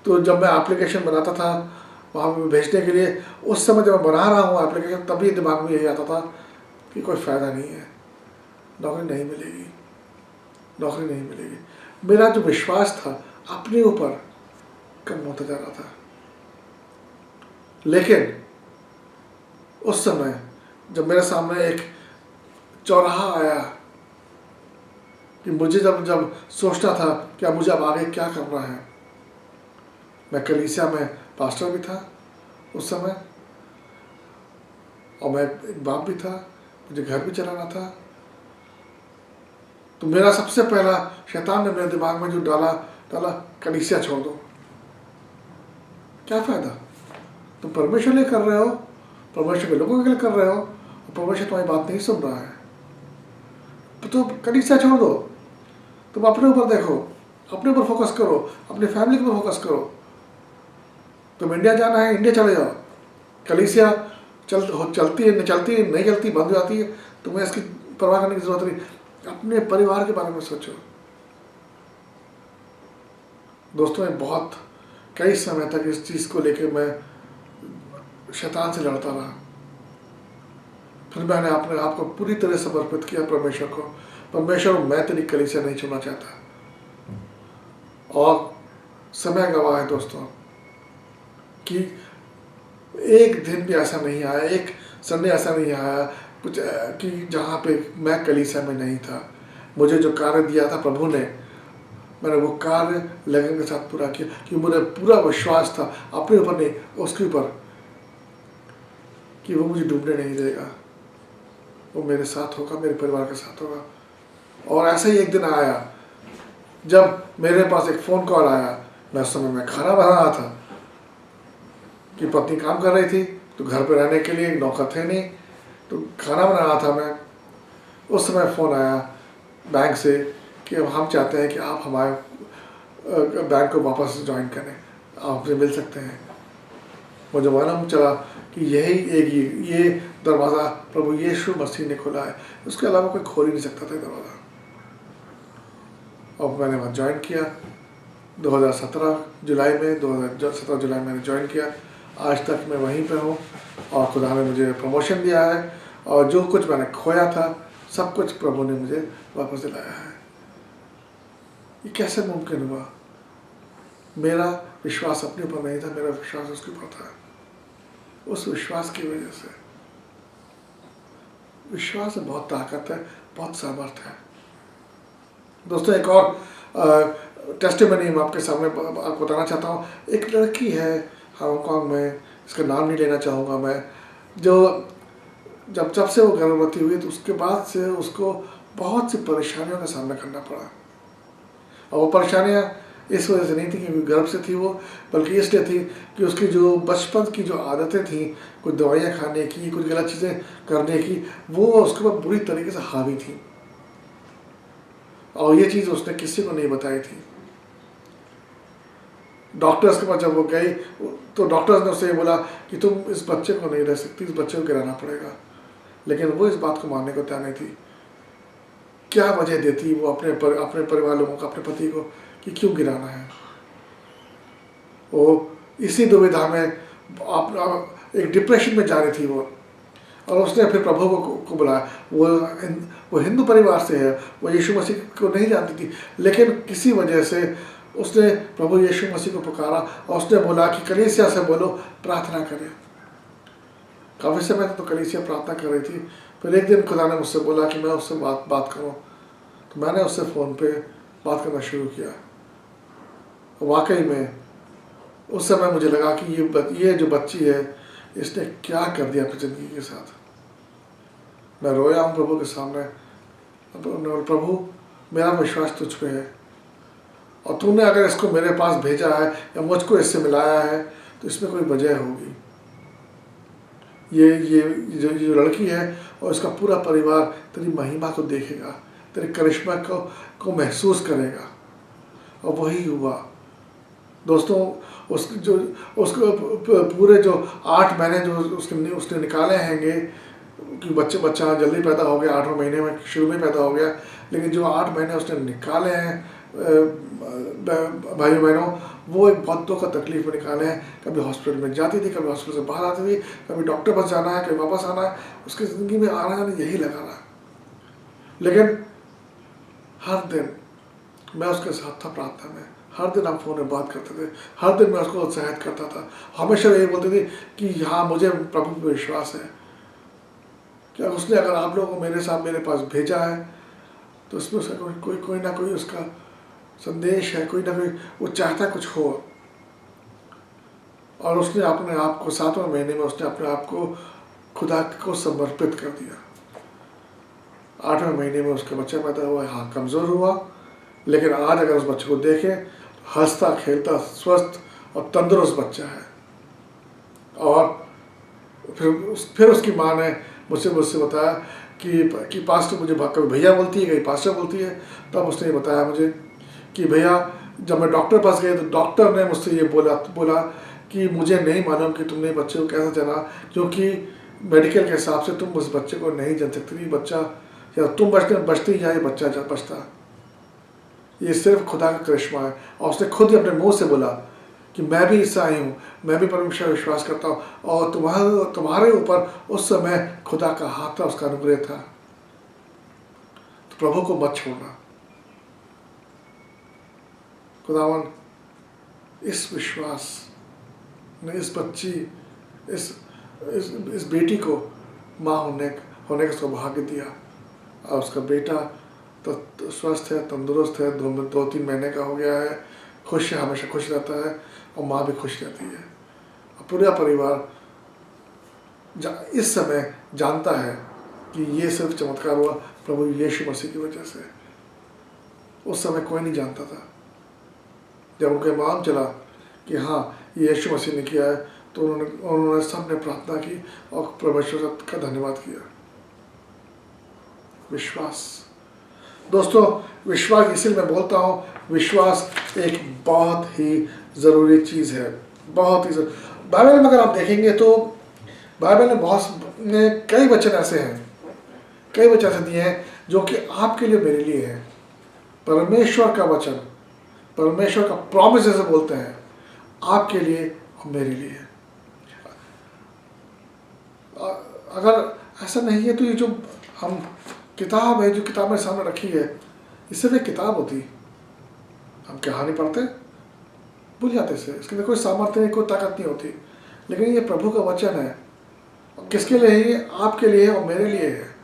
तो जब मैं एप्लीकेशन बनाता था वहाँ भेजने के लिए, उस समय जब मैं बना रहा हूँ एप्लीकेशन, तभी दिमाग में यही आता था कि कोई फ़ायदा नहीं है, नौकरी नहीं मिलेगी, नौकरी नहीं मिलेगी। मेरा जो विश्वास था अपने ऊपर कम होता जा रहा था। लेकिन उस समय जब मेरे सामने एक चौराहा आया कि मुझे जब सोचना था कि अब मुझे अब आगे क्या करना है। मैं कलीसिया में पास्टर भी था उस समय, और मैं एक बाप भी था, मुझे घर भी चलाना था। तो मेरा सबसे पहला, शैतान ने मेरे दिमाग में जो डाला कलीसिया छोड़ दो, क्या फ़ायदा, तुम परमेश्वर लिए कर रहे हो, परमेश्वर के लोगों के लिए कर रहे हो, और परमेश्वर तुम्हारी बात नहीं सुन रहा है, तो कलीसिया छोड़ दो, तुम अपने ऊपर देखो, अपने ऊपर फोकस करो, अपनी फैमिली के ऊपर फोकस करो। तुम इंडिया जाना है, इंडिया चले जाओ, कलीसिया चलती है, नहीं चलती, बंद हो जाती है, तुम्हें इसकी परवाह करने की जरूरत नहीं। अपने परिवार के बारे में सोचो। दोस्तों, मैं बहुत कई समय तक इस चीज़ को लेकर मैं शैतान से लड़ता रहा। फिर मैंने अपने आप को पूरी तरह समर्पित किया परमेश्वर को। परमेश्वर, मैं तेरी कलीसिया नहीं छोड़ना चाहता। और समय गवाह है दोस्तों कि एक दिन भी ऐसा नहीं आया, एक संडे ऐसा नहीं आया कुछ कि जहाँ पे मैं कलीसिया में नहीं था। मुझे जो कार्य दिया था प्रभु ने, मैंने वो कार्य लगन के साथ पूरा किया, कि मुझे पूरा विश्वास था अपने ऊपर नहीं, उसके ऊपर, कि वो मुझे डूबने नहीं देगा, वो मेरे साथ होगा, मेरे परिवार के साथ होगा। और ऐसा ही एक दिन आया जब मेरे पास एक फ़ोन कॉल आया। मैं उस समय खाना बना रहा था कि पत्नी काम कर रही थी, तो घर पे रहने के लिए नौकर थे नहीं, तो खाना बना रहा था मैं। उस समय फ़ोन आया बैंक से कि अब हम चाहते हैं कि आप हमारे बैंक को वापस ज्वाइन करें, आप हमसे मिल सकते हैं। मुझे मालूम चला कि ये दरवाज़ा प्रभु यीशु मसीह ने खोला है, उसके अलावा कोई खोल ही नहीं सकता था दरवाज़ा। और मैंने वहाँ ज्वाइन किया 2017 जुलाई में, 2017 जुलाई मैंने ज्वाइन किया। आज तक मैं वहीं पे हूँ और खुदा ने मुझे प्रमोशन दिया है, और जो कुछ मैंने खोया था सब कुछ प्रभु ने मुझे वापस दिलाया है। ये कैसे मुमकिन हुआ? मेरा विश्वास अपने ऊपर नहीं था, मेरा विश्वास उसके ऊपर था। उस विश्वास की वजह से, विश्वास में बहुत ताकत है, बहुत सामर्थ्य है। दोस्तों, एक और टेस्टिमनी मैं आपके सामने आपको बताना चाहता हूँ। एक लड़की है हांगकांग में, इसका नाम नहीं लेना चाहूँगा मैं, जो जब से वो गर्भवती हुई तो उसके बाद से उसको बहुत सी परेशानियों का सामना करना पड़ा। और वो परेशानियाँ इस वजह से नहीं थी कि गर्भ से थी वो, बल्कि इसलिए थी कि उसकी जो बचपन की जो आदतें थी, कुछ दवाइयाँ खाने की, कुछ गलत चीज़ें करने की, वो उसके ऊपर बुरी तरीके से हावी थी। और ये चीज़ उसने किसी को नहीं बताई थी। डॉक्टर्स के पास जब वो गई तो डॉक्टर्स ने उससे ये बोला कि तुम इस बच्चे को नहीं रह सकती, इस बच्चे को गिराना पड़ेगा। लेकिन वो इस बात को मानने को तैयार नहीं थी। क्या वजह देती वो अपने परिवार लोगों को, अपने पति को, कि क्यों गिराना है। वो इसी दुविधा में एक डिप्रेशन में जा रही थी वो, और उसने फिर प्रभु को बुलाया। वो हिंदू परिवार से है, वो यीशु मसीह को नहीं जानती थी, लेकिन किसी वजह से उसने प्रभु यीशु मसीह को पुकारा और उसने बोला कि कलीसिया से बोलो प्रार्थना करें। काफ़ी समय तो कलीसिया प्रार्थना कर रही थी। फिर एक दिन खुदा ने मुझसे बोला कि मैं उससे बात करूं, तो मैंने उससे फ़ोन पे बात करना शुरू किया। वाकई में उस समय मुझे लगा कि ये जो बच्ची है, इसने क्या कर दिया अपनी ज़िंदगी के साथ। मैं रोया हूँ प्रभु के सामने, प्रभु मेरा विश्वास तुझ पे है, और तूने अगर इसको मेरे पास भेजा है या मुझको इससे मिलाया है तो इसमें कोई वजह होगी। ये जो लड़की है और इसका पूरा परिवार तेरी महिमा को देखेगा, तेरे करिश्मा को महसूस करेगा। और वही हुआ दोस्तों। उसको पूरे जो 8 महीने जो उसने निकाले हैंगे, कि बच्चा जल्दी पैदा हो गया, 8वें महीने में शुरू में पैदा हो गया, लेकिन जो 8 महीने उसने निकाले हैं भाई बहनों, वो एक बहुत दुख का तकलीफ में निकाले हैं। कभी हॉस्पिटल में जाती थी, कभी हॉस्पिटल से बाहर आती थी, कभी डॉक्टर पास जाना है, कभी वापस आना है, उसकी ज़िंदगी में आना जाना यही लगा रहा। लेकिन हर दिन मैं उसके साथ था प्रार्थना में, हर दिन हम फ़ोन में बात करते थे, हर दिन मैं उसको उत्साहित करता था। हमेशा यही बोलती थी कि हाँ, मुझे प्रभु पर विश्वास है कि उसने अगर आप लोगों को मेरे पास भेजा है तो उसमें उसका कोई ना कोई उसका संदेश है, कोई ना कोई वो चाहता कुछ हो। और उसने अपने आप को 7वें महीने में उसने अपने आप को खुदा को समर्पित कर दिया। 8वें महीने में उसका बच्चा पैदा हुआ। हाँ, कमज़ोर हुआ, लेकिन आज अगर उस बच्चे को देखें, हंसता खेलता स्वस्थ और तंदुरुस्त बच्चा है। और फिर उसकी माँ ने मुझसे बताया कि पास्टर, मुझे कभी भैया बोलती है, कभी पास्टर बोलती है। तब उसने ये बताया मुझे कि भैया, जब मैं डॉक्टर पास गया तो डॉक्टर ने मुझसे ये बोला कि मुझे नहीं मालूम कि तुमने बच्चे को कैसे जाना, क्योंकि मेडिकल के हिसाब से तुम उस बच्चे को नहीं जान सकते, ये बच्चा या तुम बचते या ये बच्चा बचता। ये सिर्फ खुदा का करिश्मा है। और उसने खुद ही अपने मुंह से बोला कि मैं भी ईसाई हूँ, मैं भी परमेश्वर विश्वास करता हूँ, और तुम्हारे ऊपर उस समय खुदा का हाथ था, उसका अनुग्रह था। तो प्रभु को मत छोड़ना। खुदावन इस विश्वास ने इस बच्ची, इस बेटी को माँ होने का सौभाग्य दिया, और उसका बेटा तो स्वस्थ है, तंदुरुस्त है, 2-3 महीने का हो गया है, खुश है, हमेशा खुश रहता है, और माँ भी खुश रहती है। और पूरा परिवार इस समय जानता है कि ये सिर्फ चमत्कार हुआ प्रभु यीशु मसीह की वजह से। उस समय कोई नहीं जानता था। जब उनको मालूम चला कि हाँ ये यीशु मसीह ने किया है, तो उन्होंने सबने प्रार्थना की और परमेश्वर का धन्यवाद किया। विश्वास, दोस्तों, विश्वास इसलिए मैं बोलता हूँ, विश्वास एक बहुत ही ज़रूरी चीज़ है, बहुत ही बाइबल में अगर आप देखेंगे तो बाइबल में कई वचन ऐसे हैं, कई वचन ऐसे दिए हैं जो कि आपके लिए, मेरे लिए है। परमेश्वर का वचन, परमेश्वर का प्रॉमिस जैसे बोलते हैं, आपके लिए और मेरे लिए। अगर ऐसा नहीं है तो ये जो हम किताब है, जो किताब मेरे सामने रखी है, ये सिर्फ एक किताब होती, हम कहानी पढ़ते भूल जाते से, इसके अंदर कोई सामर्थ्य नहीं, कोई ताकत नहीं होती। लेकिन ये प्रभु का वचन है, और किसके लिए है? आपके लिए और मेरे लिए है।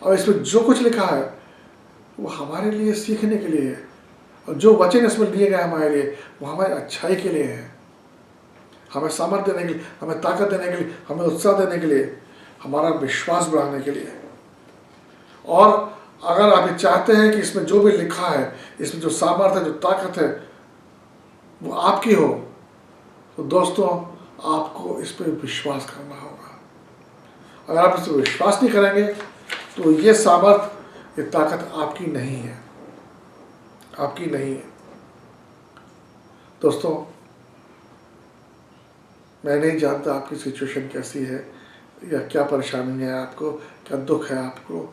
और इसमें जो कुछ लिखा है वो हमारे लिए सीखने के लिए है, और जो वचन इसमें दिए गए हमारे लिए वो हमारी अच्छाई के लिए है, हमें सामर्थ्य देने के लिए, हमें ताकत देने के लिए, हमें उत्साह देने के लिए, हमारा विश्वास बढ़ाने के लिए। और अगर आप ये चाहते हैं कि इसमें जो भी लिखा है, इसमें जो सामर्थ्य है, जो ताकत है, वो आपकी हो, तो दोस्तों आपको इस पर विश्वास करना होगा। अगर आप इस पर विश्वास नहीं करेंगे तो ये सामर्थ्य, ये ताकत आपकी नहीं है, आपकी नहीं है। दोस्तों, मैं नहीं जानता आपकी सिचुएशन कैसी है, या क्या परेशानी है आपको, क्या दुख है आपको।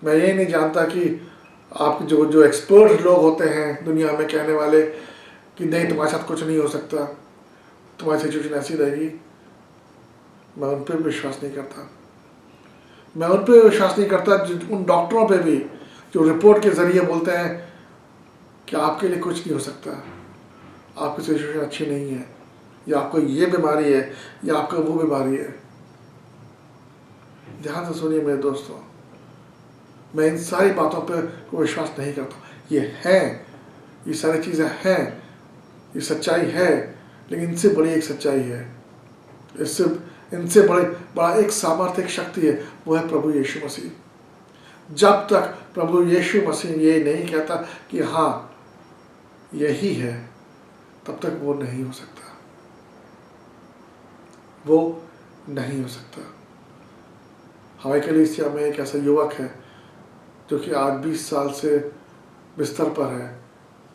मैं ये नहीं जानता कि आप जो एक्सपर्ट लोग होते हैं दुनिया में कहने वाले कि नहीं तुम्हारे साथ कुछ नहीं हो सकता, तुम्हारी सिचुएशन ऐसी रहेगी, मैं उन पर विश्वास नहीं करता। मैं उन पर विश्वास नहीं करता, उन डॉक्टरों पे भी जो रिपोर्ट के ज़रिए बोलते हैं कि आपके लिए कुछ नहीं हो सकता, आपकी सिचुएशन अच्छी नहीं है, या आपको ये बीमारी है, या आपको वो बीमारी है। ध्यान से सुनिए मेरे दोस्तों, मैं इन सारी बातों पर कोई विश्वास नहीं करता। ये हैं, ये सारी चीज़ें हैं, ये सच्चाई है, लेकिन इनसे बड़ी एक सच्चाई है, इनसे बड़ा एक सामर्थ्य, एक शक्ति है, वो है प्रभु यीशु मसीह। जब तक प्रभु यीशु मसीह ये नहीं कहता कि हाँ यही है, तब तक वो नहीं हो सकता, वो नहीं हो सकता। हमारे कलीसिया में एक ऐसा युवक है जो कि आज 20 साल से बिस्तर पर है,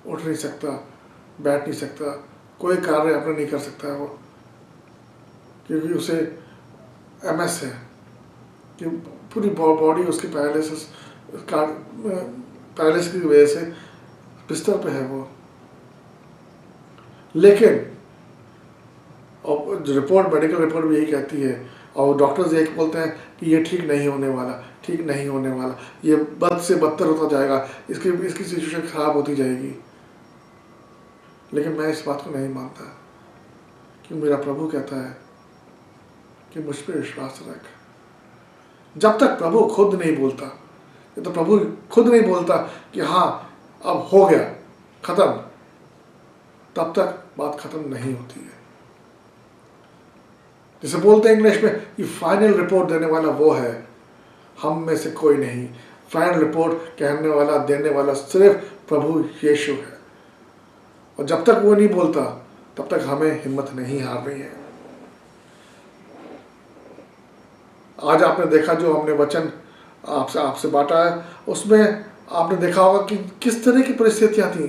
उठ नहीं सकता, बैठ नहीं सकता, कोई कार्य अपना नहीं कर सकता है वो, क्योंकि उसे MS है, कि पूरी बॉडी उसकी पैरालिसिस की वजह से बिस्तर पे है वो। लेकिन और जो मेडिकल रिपोर्ट भी यही कहती है, और डॉक्टर्स यही बोलते हैं कि ये ठीक नहीं होने वाला, ये बद से बदतर होता जाएगा, इसकी सिचुएशन खराब होती जाएगी। लेकिन मैं इस बात को नहीं मानता, कि मेरा प्रभु कहता है कि मुझ पर विश्वास रख। जब तक प्रभु खुद नहीं बोलता, तो प्रभु खुद नहीं बोलता कि हाँ अब हो गया, खत्म, तब तक बात खत्म नहीं होती है। जैसे बोलते हैं इंग्लिश में कि फाइनल रिपोर्ट देने वाला वो है, हम में से कोई नहीं। फाइनल रिपोर्ट कहने वाला, देने वाला सिर्फ प्रभु यीशु है। और जब तक वो नहीं बोलता, तब तक हमें हिम्मत नहीं हारनी है। आज आपने देखा जो हमने वचन आपसे बांटा है, उसमें आपने देखा होगा कि किस तरह की परिस्थितियां थी,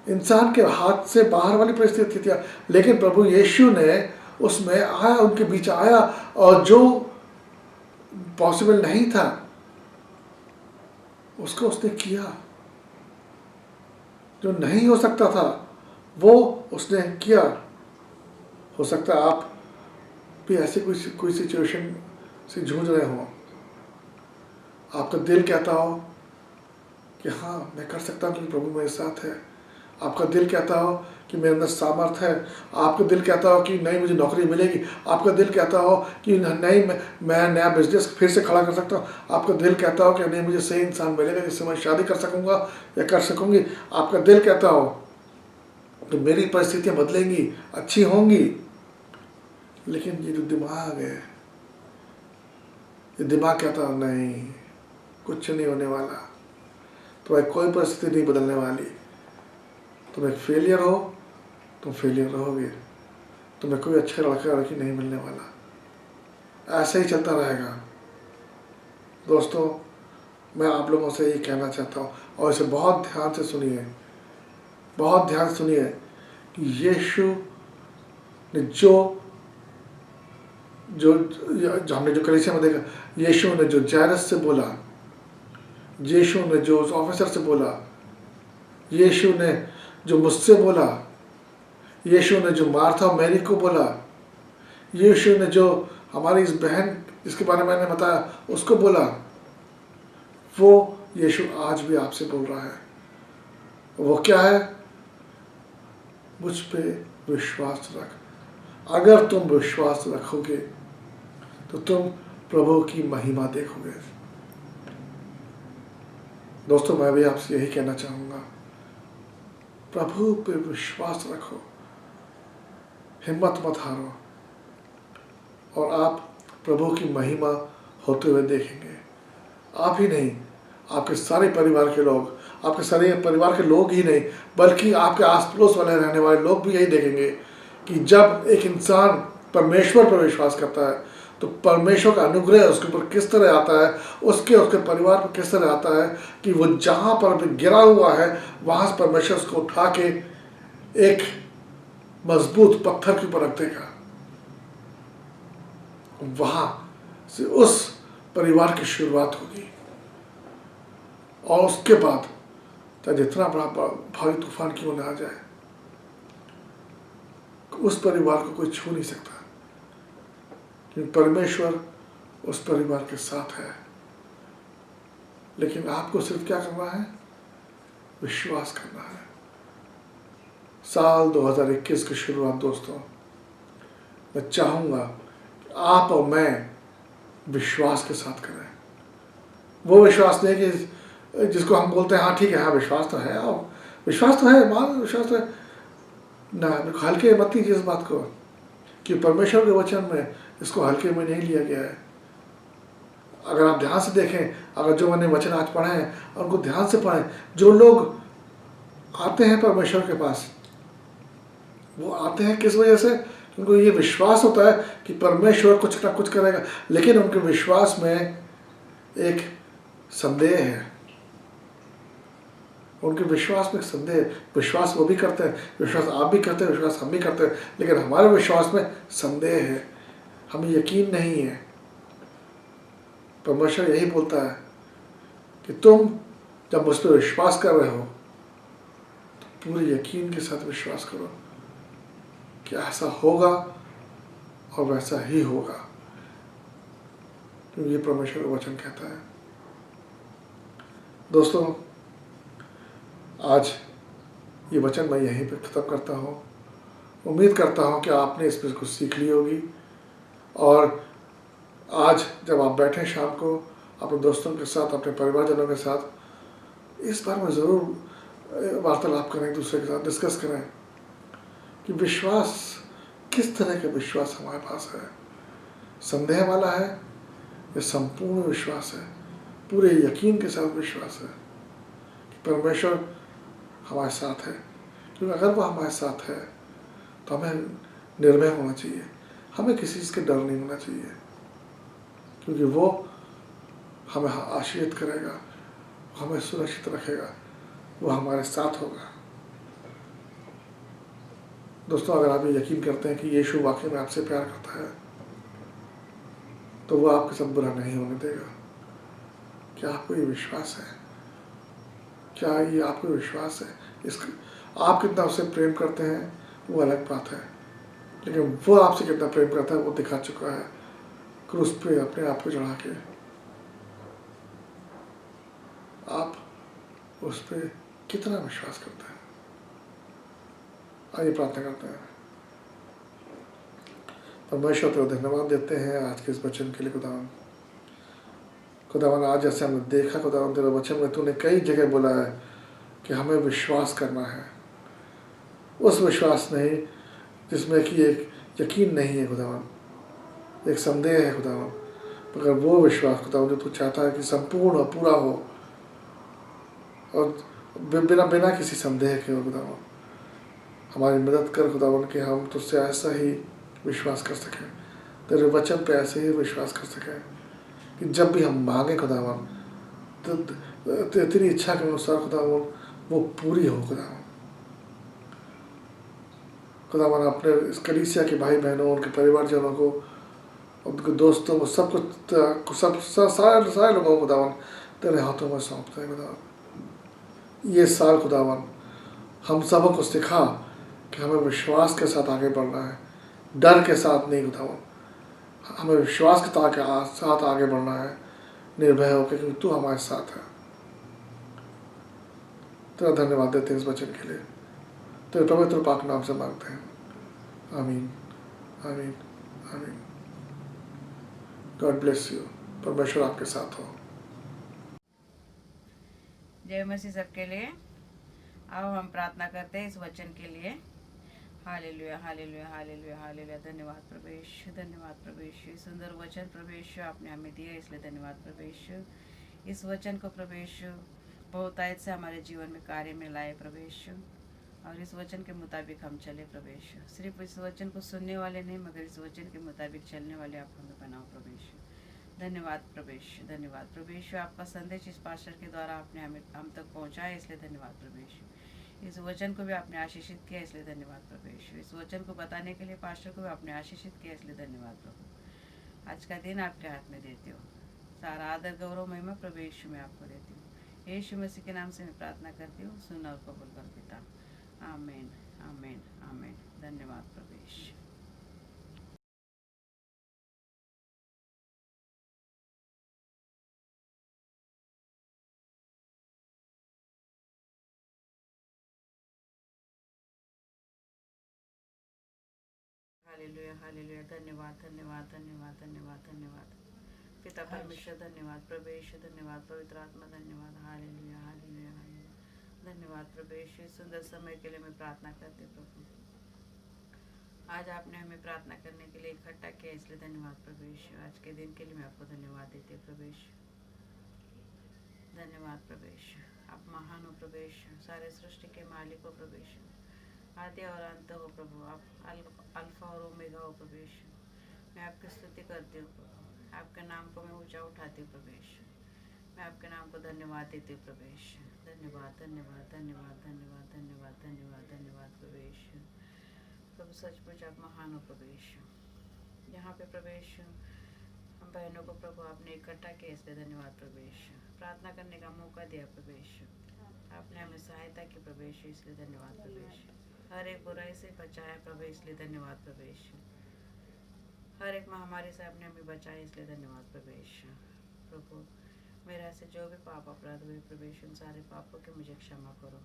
इंसान के हाथ से बाहर वाली परिस्थिति थी, लेकिन प्रभु यीशु ने उसमें आया, उनके बीच आया, और जो पॉसिबल नहीं था उसको उसने किया। जो नहीं हो सकता था वो उसने किया। हो सकता है आप भी ऐसे कोई सिचुएशन से जूझ रहे हो, आपका दिल कहता हो कि हाँ मैं कर सकता हूँ क्योंकि प्रभु मेरे साथ है। आपका दिल कहता हो कि मेरे अंदर सामर्थ है। आपका दिल कहता हो कि नहीं मुझे नौकरी मिलेगी। आपका दिल कहता हो कि नहीं मैं नया बिजनेस फिर से खड़ा कर सकता हूँ। आपका दिल कहता हो कि नहीं मुझे सही इंसान मिलेगा जिससे मैं शादी कर सकूँगा या कर सकूँगी। आपका दिल कहता हो कि मेरी परिस्थितियाँ बदलेंगी, अच्छी होंगी। लेकिन ये जो दिमाग है, ये दिमाग कहता हो नहीं कुछ नहीं होने वाला, तुम्हारी कोई परिस्थिति नहीं बदलने वाली, तुम एक फेलियर हो, तुम फेलियर रहोगे, तुम्हें कोई अच्छा लड़का लड़की नहीं मिलने वाला, ऐसे ही चलता रहेगा। दोस्तों मैं आप लोगों से ये कहना चाहता हूँ और इसे बहुत ध्यान से सुनिए, बहुत ध्यान से सुनिए कि यीशु ने जो हमने जो कलीसिया में देखा, यीशु ने जो जायरस से बोला, यीशु ने जो उस ऑफिसर से बोला, यीशु ने जो मुझसे बोला, यीशु ने जो मार्था और मैरी को बोला, यीशु ने जो हमारी इस बहन जिसके बारे में मैंने बताया उसको बोला, वो यीशु आज भी आपसे बोल रहा है। वो क्या है? मुझ पे विश्वास रख। अगर तुम विश्वास रखोगे तो तुम प्रभु की महिमा देखोगे। दोस्तों मैं भी आपसे यही कहना चाहूँगा, प्रभु पे विश्वास रखो, हिम्मत मत हारो, और आप प्रभु की महिमा होते हुए देखेंगे। आप ही नहीं, आपके सारे परिवार के लोग, आपके सारे परिवार के लोग ही नहीं बल्कि आपके आस पड़ोस वाले रहने वाले लोग भी यही देखेंगे कि जब एक इंसान परमेश्वर पर विश्वास करता है तो परमेश्वर का अनुग्रह उसके ऊपर किस तरह आता है, उसके परिवार पर किस तरह आता है कि वो जहाँ पर भी गिरा हुआ है वहाँ से परमेश्वर उसको उठा के एक मजबूत पत्थर के ऊपर रख देगा। वहाँ से उस परिवार की शुरुआत होगी और उसके बाद चाहे जितना बड़ा भारी तूफान क्यों ना आ जाए उस परिवार को कोई छू नहीं सकता, क्योंकि परमेश्वर उस परिवार के साथ है। लेकिन आपको सिर्फ क्या करना है? विश्वास करना है। साल 2021 की शुरुआत दोस्तों, मैं चाहूँगा कि आप और मैं विश्वास के साथ करें। वो विश्वास नहीं कि जिसको हम बोलते हैं हाँ ठीक है, हाँ विश्वास तो है, और विश्वास तो है, मान विश्वास तो है ना, हल्के मत लीजिए इस बात को कि परमेश्वर के वचन में इसको हल्के में नहीं लिया गया है। अगर आप ध्यान से देखें, अगर जो मैंने वचन आज पढ़े हैं उनको ध्यान से पढ़ें, जो लोग आते हैं परमेश्वर के पास वो आते हैं किस वजह से? उनको ये विश्वास होता है कि परमेश्वर कुछ ना कुछ करेगा, लेकिन उनके विश्वास में एक संदेह है। उनके विश्वास में संदेह, विश्वास वो भी करते हैं, विश्वास आप भी करते हैं, विश्वास हम भी करते हैं, लेकिन हमारे विश्वास में संदेह है, हमें यकीन नहीं है। परमेश्वर यही बोलता है कि तुम जब मुझ पर विश्वास कर रहे हो तो पूरे यकीन के साथ विश्वास करो कि ऐसा होगा और वैसा ही होगा, क्योंकि ये परमेश्वर का वचन कहता है। दोस्तों आज ये वचन मैं यहीं पर ख़त्म करता हूँ। उम्मीद करता हूँ कि आपने इसमें कुछ सीख ली होगी, और आज जब आप बैठें शाम को अपने दोस्तों के साथ, अपने परिवारजनों के साथ, इस बारे में ज़रूर वार्तालाप करें, एक दूसरे के साथ डिस्कस करें कि विश्वास किस तरह का विश्वास हमारे पास है। संदेह वाला है या संपूर्ण विश्वास है, पूरे यकीन के साथ विश्वास है कि परमेश्वर हमारे साथ है। क्योंकि अगर वो हमारे साथ है तो हमें निर्भय होना चाहिए, हमें किसी चीज़ के डर नहीं होना चाहिए, क्योंकि वो हमें आशीर्वाद करेगा, हमें सुरक्षित रखेगा, वो हमारे साथ होगा। दोस्तों, अगर आप ये यकीन करते हैं कि यीशु वाकई में आपसे प्यार करता है, तो वो आपके साथ बुरा नहीं होने देगा। क्या आपको ये विश्वास है? क्या ये आपको विश्वास है? इसका आप कितना उससे प्रेम करते हैं वो अलग बात है, लेकिन वो आपसे कितना प्रेम करता है वो दिखा चुका है क्रूस पे अपने आप को चढ़ा के। आप उस पर कितना विश्वास करते हैं? आइए प्रार्थना करते हैं। परमेश्वर तेरा धन्यवाद देते हैं आज के इस वचन के लिए। खुदावन आज जैसे हमने देखा खुदावन, तेरे वचन में तूने कई जगह बोला है कि हमें विश्वास करना है। उस विश्वास नहीं जिसमें कि एक यकीन नहीं है खुदावन, एक संदेह है खुदावन, मगर वो विश्वास खुदावन जो तू चाहता है कि संपूर्ण और पूरा हो और बिना बिना किसी संदेह के हो। खुदावन हमारी मदद कर खुदावन कि हम तुझसे ऐसा ही विश्वास कर सकें, तेरे वचन पे ऐसे ही विश्वास कर सकें कि जब भी हम मांगे खुदावन तो तेरी इच्छा के अनुसार खुदावन वो पूरी हो। खुदावन अपने इस कलीसिया के भाई बहनों, उनके परिवारजनों को, उनके दोस्तों को, सारे लोगों को खुदावन तेरे हाथों में सौंपते हैं। खुदावन ये साल खुदावन हम सबको सिखा कि हमें विश्वास के साथ आगे बढ़ना है, डर के साथ नहीं। खुदावन हमें विश्वास के साथ आगे बढ़ना है, निर्भय होकर, क्योंकि तू हमारे साथ है। तेरा धन्यवाद देते हैं इस वचन के लिए, तेरे पवित्र पाक नाम से मांगते हैं, आमीन आमीन आमीन। God bless you. परमेश्वर आपके साथ हो। जय मसीह सबके लिए। आओ हम प्रार्थना करते हैं इस वचन के लिए। Hallelujah hallelujah hallelujah hallelujah. धन्यवाद प्रभु यीशु, धन्यवाद प्रभु यीशु। सुंदर वचन प्रभु यीशु आपने हमें दिया, इसलिए धन्यवाद प्रभु यीशु। इस वचन को प्रभु यीशु बहुतायत से हमारे जीवन में कार्य में लाए प्रभु यीशु, और इस वचन के मुताबिक हम चले प्रभु यीशु। सिर्फ इस वचन को सुनने वाले नहीं, मगर इस वचन के मुताबिक चलने वाले आप हमें बनाओ प्रभु यीशु। धन्यवाद प्रभु यीशु, धन्यवाद प्रभु यीशु। आपका संदेश इस पास्टर के द्वारा आपने हम तक पहुंचाया, इसलिए धन्यवाद प्रभु यीशु। इस वचन को भी आपने आशीषित किया, इसलिए धन्यवाद प्रभु यीशु। इस वचन को बताने के लिए पास्टर को भी आपने आशीषित किया, इसलिए धन्यवाद प्रभु। आज का दिन आपके हाथ में देती हूँ, सारा आदर गौरव महिमा प्रभु यीशु में आपको देती हूँ। यीशु मसीह के नाम से मैं प्रार्थना करती हूँ, सुन और कबूल कर पिता। आमीन आमीन आमीन। धन्यवाद प्रभु यीशु। Hallelujah hallelujah. धन्यवाद धन्यवाद धन्यवाद धन्यवाद धन्यवाद पिता परमेश्वर, धन्यवाद प्रभु यीशु, धन्यवाद पवित्र आत्मा, धन्यवाद। Hallelujah hallelujah hallelujah. धन्यवाद प्रभु यीशु। सुंदर समय के लिए मैं प्रार्थना करती प्रभु। आज आपने हमें प्रार्थना करने के लिए इकट्ठा किया, इसलिए धन्यवाद प्रभु यीशु। आज के दिन के लिए मैं आपको धन्यवाद देती हूँ प्रभु यीशु। धन्यवाद प्रभु यीशु। आप महान हो प्रभु यीशु, सारे सृष्टि के मालिक हो प्रभु यीशु, आदि और अंत हो प्रभु। आप अल्फा और ओमेगा हो प्रभु यीशु। मैं आपकी स्तुति करती हूँ प्रभु, आपके नाम को मैं ऊंचा उठाती हूँ प्रभु यीशु। मैं आपके नाम को धन्यवाद देती हूँ प्रभु यीशु। धन्यवाद धन्यवाद धन्यवाद धन्यवाद धन्यवाद धन्यवाद धन्यवाद प्रभु यीशु। प्रभु सचमुच आप महान हो प्रभु यीशु। यहाँ पे प्रभु यीशु हम बहनों को प्रभु आपने इकट्ठा किया, इसलिए धन्यवाद प्रभु यीशु। प्रार्थना करने का मौका दिया प्रभु यीशु, आपने हमें सहायता की प्रभु यीशु, इसलिए धन्यवाद प्रभु यीशु। हर एक बुराई से बचाया प्रभु, इसलिए धन्यवाद प्रभु यीशु। हर एक महामारी से आपने हमें बचाया, इसलिए धन्यवाद प्रभु यीशु। प्रभु मेरा से जो भी पाप अपराध हुए प्रभु यीशु, उन सारे पापों के मुझे क्षमा करो।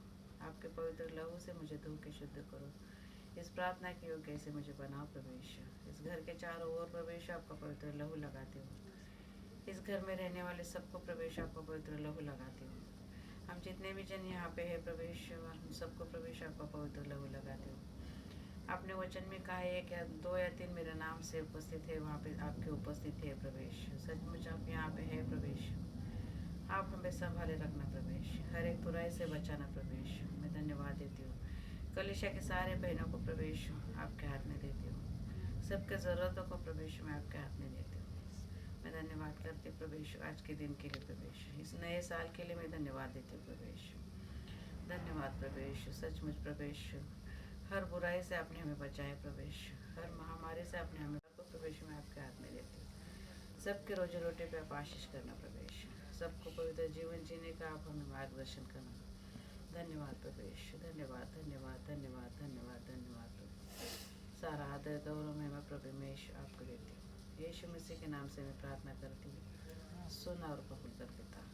आपके पवित्र लहू से मुझे धो के शुद्ध करो। इस प्रार्थना के योग्य से मुझे बनाओ प्रभु यीशु। इस घर के चारों ओर प्रभु यीशु आपका पवित्र लहू लगाती हूँ। इस घर में रहने वाले सबको प्रभु यीशु आपका पवित्र लहू लगाती हूँ। हम जितने भी जन यहाँ पे है प्रभु यीशु, हम सबको प्रभु यीशु आपका पवित्र लहू लगाती हूँ। आपने वचन में कहा है कि 2 या 3 मेरे नाम से उपस्थित है, वहाँ पे आपकी उपस्थिति है प्रभु यीशु। सचमुच आप यहाँ पे है प्रभु यीशु। आप हमें संभाले रखना प्रभु यीशु, हर एक बुराई से बचाना प्रभु यीशु। मैं धन्यवाद देती हूँ। कलीसिया के सारे बहनों को प्रभु यीशु आपके हाथ में देती हूँ। सबके ज़रूरतों को प्रभु यीशु मैं आपके हाथ में देती हूँ। मैं धन्यवाद करती हूँ प्रभु यीशु आज के दिन के लिए प्रभु यीशु। इस नए साल के लिए मैं धन्यवाद देती हूँ प्रभु यीशु। धन्यवाद प्रभु यीशु। सचमुच प्रभु यीशु हर बुराई से आपने हमें बचाया प्रभु यीशु, हर महामारी से आपने हमें प्रभु यीशु मैं आपके हाथ में देती हूँ। सबके रोजी रोटी पे आप आशीष करना प्रभु यीशु, सबको पवित्र जीवन जीने का आप हमें मार्गदर्शन करना। धन्यवाद प्रभु यीशु, धन्यवाद धन्यवाद धन्यवाद धन्यवाद धन्यवाद प्रभु। सारा आदर गौरव मैं प्रभु में यीशु आपको देती हूँ। यीशु मसीह के नाम से मैं प्रार्थना करती हूँ, सुन और कबूल कर पिता।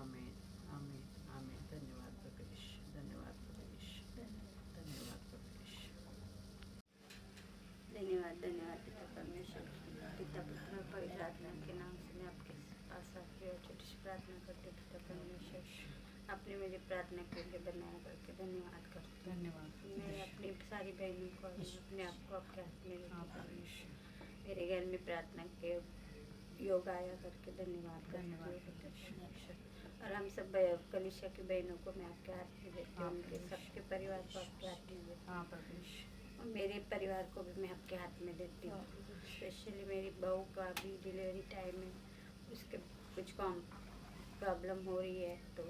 आमीन आमीन आमीन। धन्यवाद प्रभु यीशु, धन्यवाद प्रभु यीशु, धन्यवाद प्रभु यीशु। धन्यवाद धन्यवाद पिता परमेश्वर, पिता पुत्र और पवित्र आत्मा के नाम से मैं आपके पास आती हूँ। छोटी सी प्रार्थना करते पिता परमेश्वर, आपने मेरी प्रार्थना के लिए बनाया करके धन्यवाद करती हूँ। धन्यवाद मैं अपनी सारी बहनों को और अपने आप को आपके हाथ में रखती हूँ। मेरे घर में प्रार्थना के योग आया करके धन्यवाद करती हूँ पिता परमेश्वर। और हम सब कलीसिया की बहनों को मैं आपके हाथ में देती हूँ, उनके सबके परिवार को आपके हाथ में देती हूँ। हाँ प्रभु यीशु, और मेरे परिवार को भी मैं आपके हाथ में देती हूँ। स्पेशली मेरी बहू का भी डिलीवरी टाइम है, उसके कुछ कम प्रॉब्लम हो रही है, तो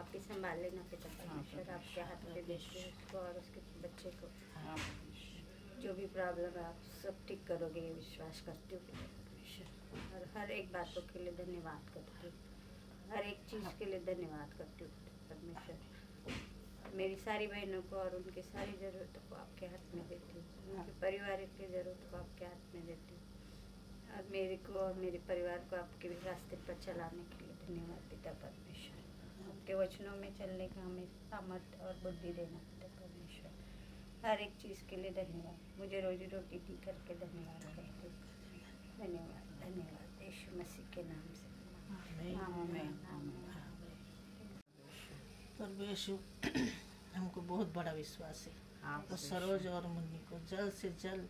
आप ही संभाल लेना पिता परमेश्वर। आपके हाथ में देती हूँ उसको और उसके बच्चे को। हाँ प्रभु यीशु, जो भी प्रॉब्लम है आप सब ठीक करोगे ये विश्वास करती हूँ पिता परमेश्वर। और हर एक बातों के लिए धन्यवाद करती हूँ, हर एक चीज़ के लिए धन्यवाद करती हूँ पिता परमेश्वर। मेरी सारी बहनों को और उनकी सारी ज़रूरतों को आपके हाथ में देती हूँ, उनके परिवार की ज़रूरत को आपके हाथ में देती हूँ। और मेरे को और मेरे परिवार को आपके रास्ते पर चलाने के लिए धन्यवाद पिता परमेश्वर। आपके वचनों में चलने का हमें सामर्थ्य और बुद्धि देना पिता परमेश्वर। हर एक चीज़ के लिए धन्यवाद। मुझे रोजी रोटी दी करके धन्यवाद करती हूँ। धन्यवाद धन्यवाद यीशु मसीह के नाम से। आमीन आमीन। प्रभु यीशु, हमको बहुत बड़ा विश्वास है। हाँ और प्रभु सरोज और मुन्नी को जल्द से जल्द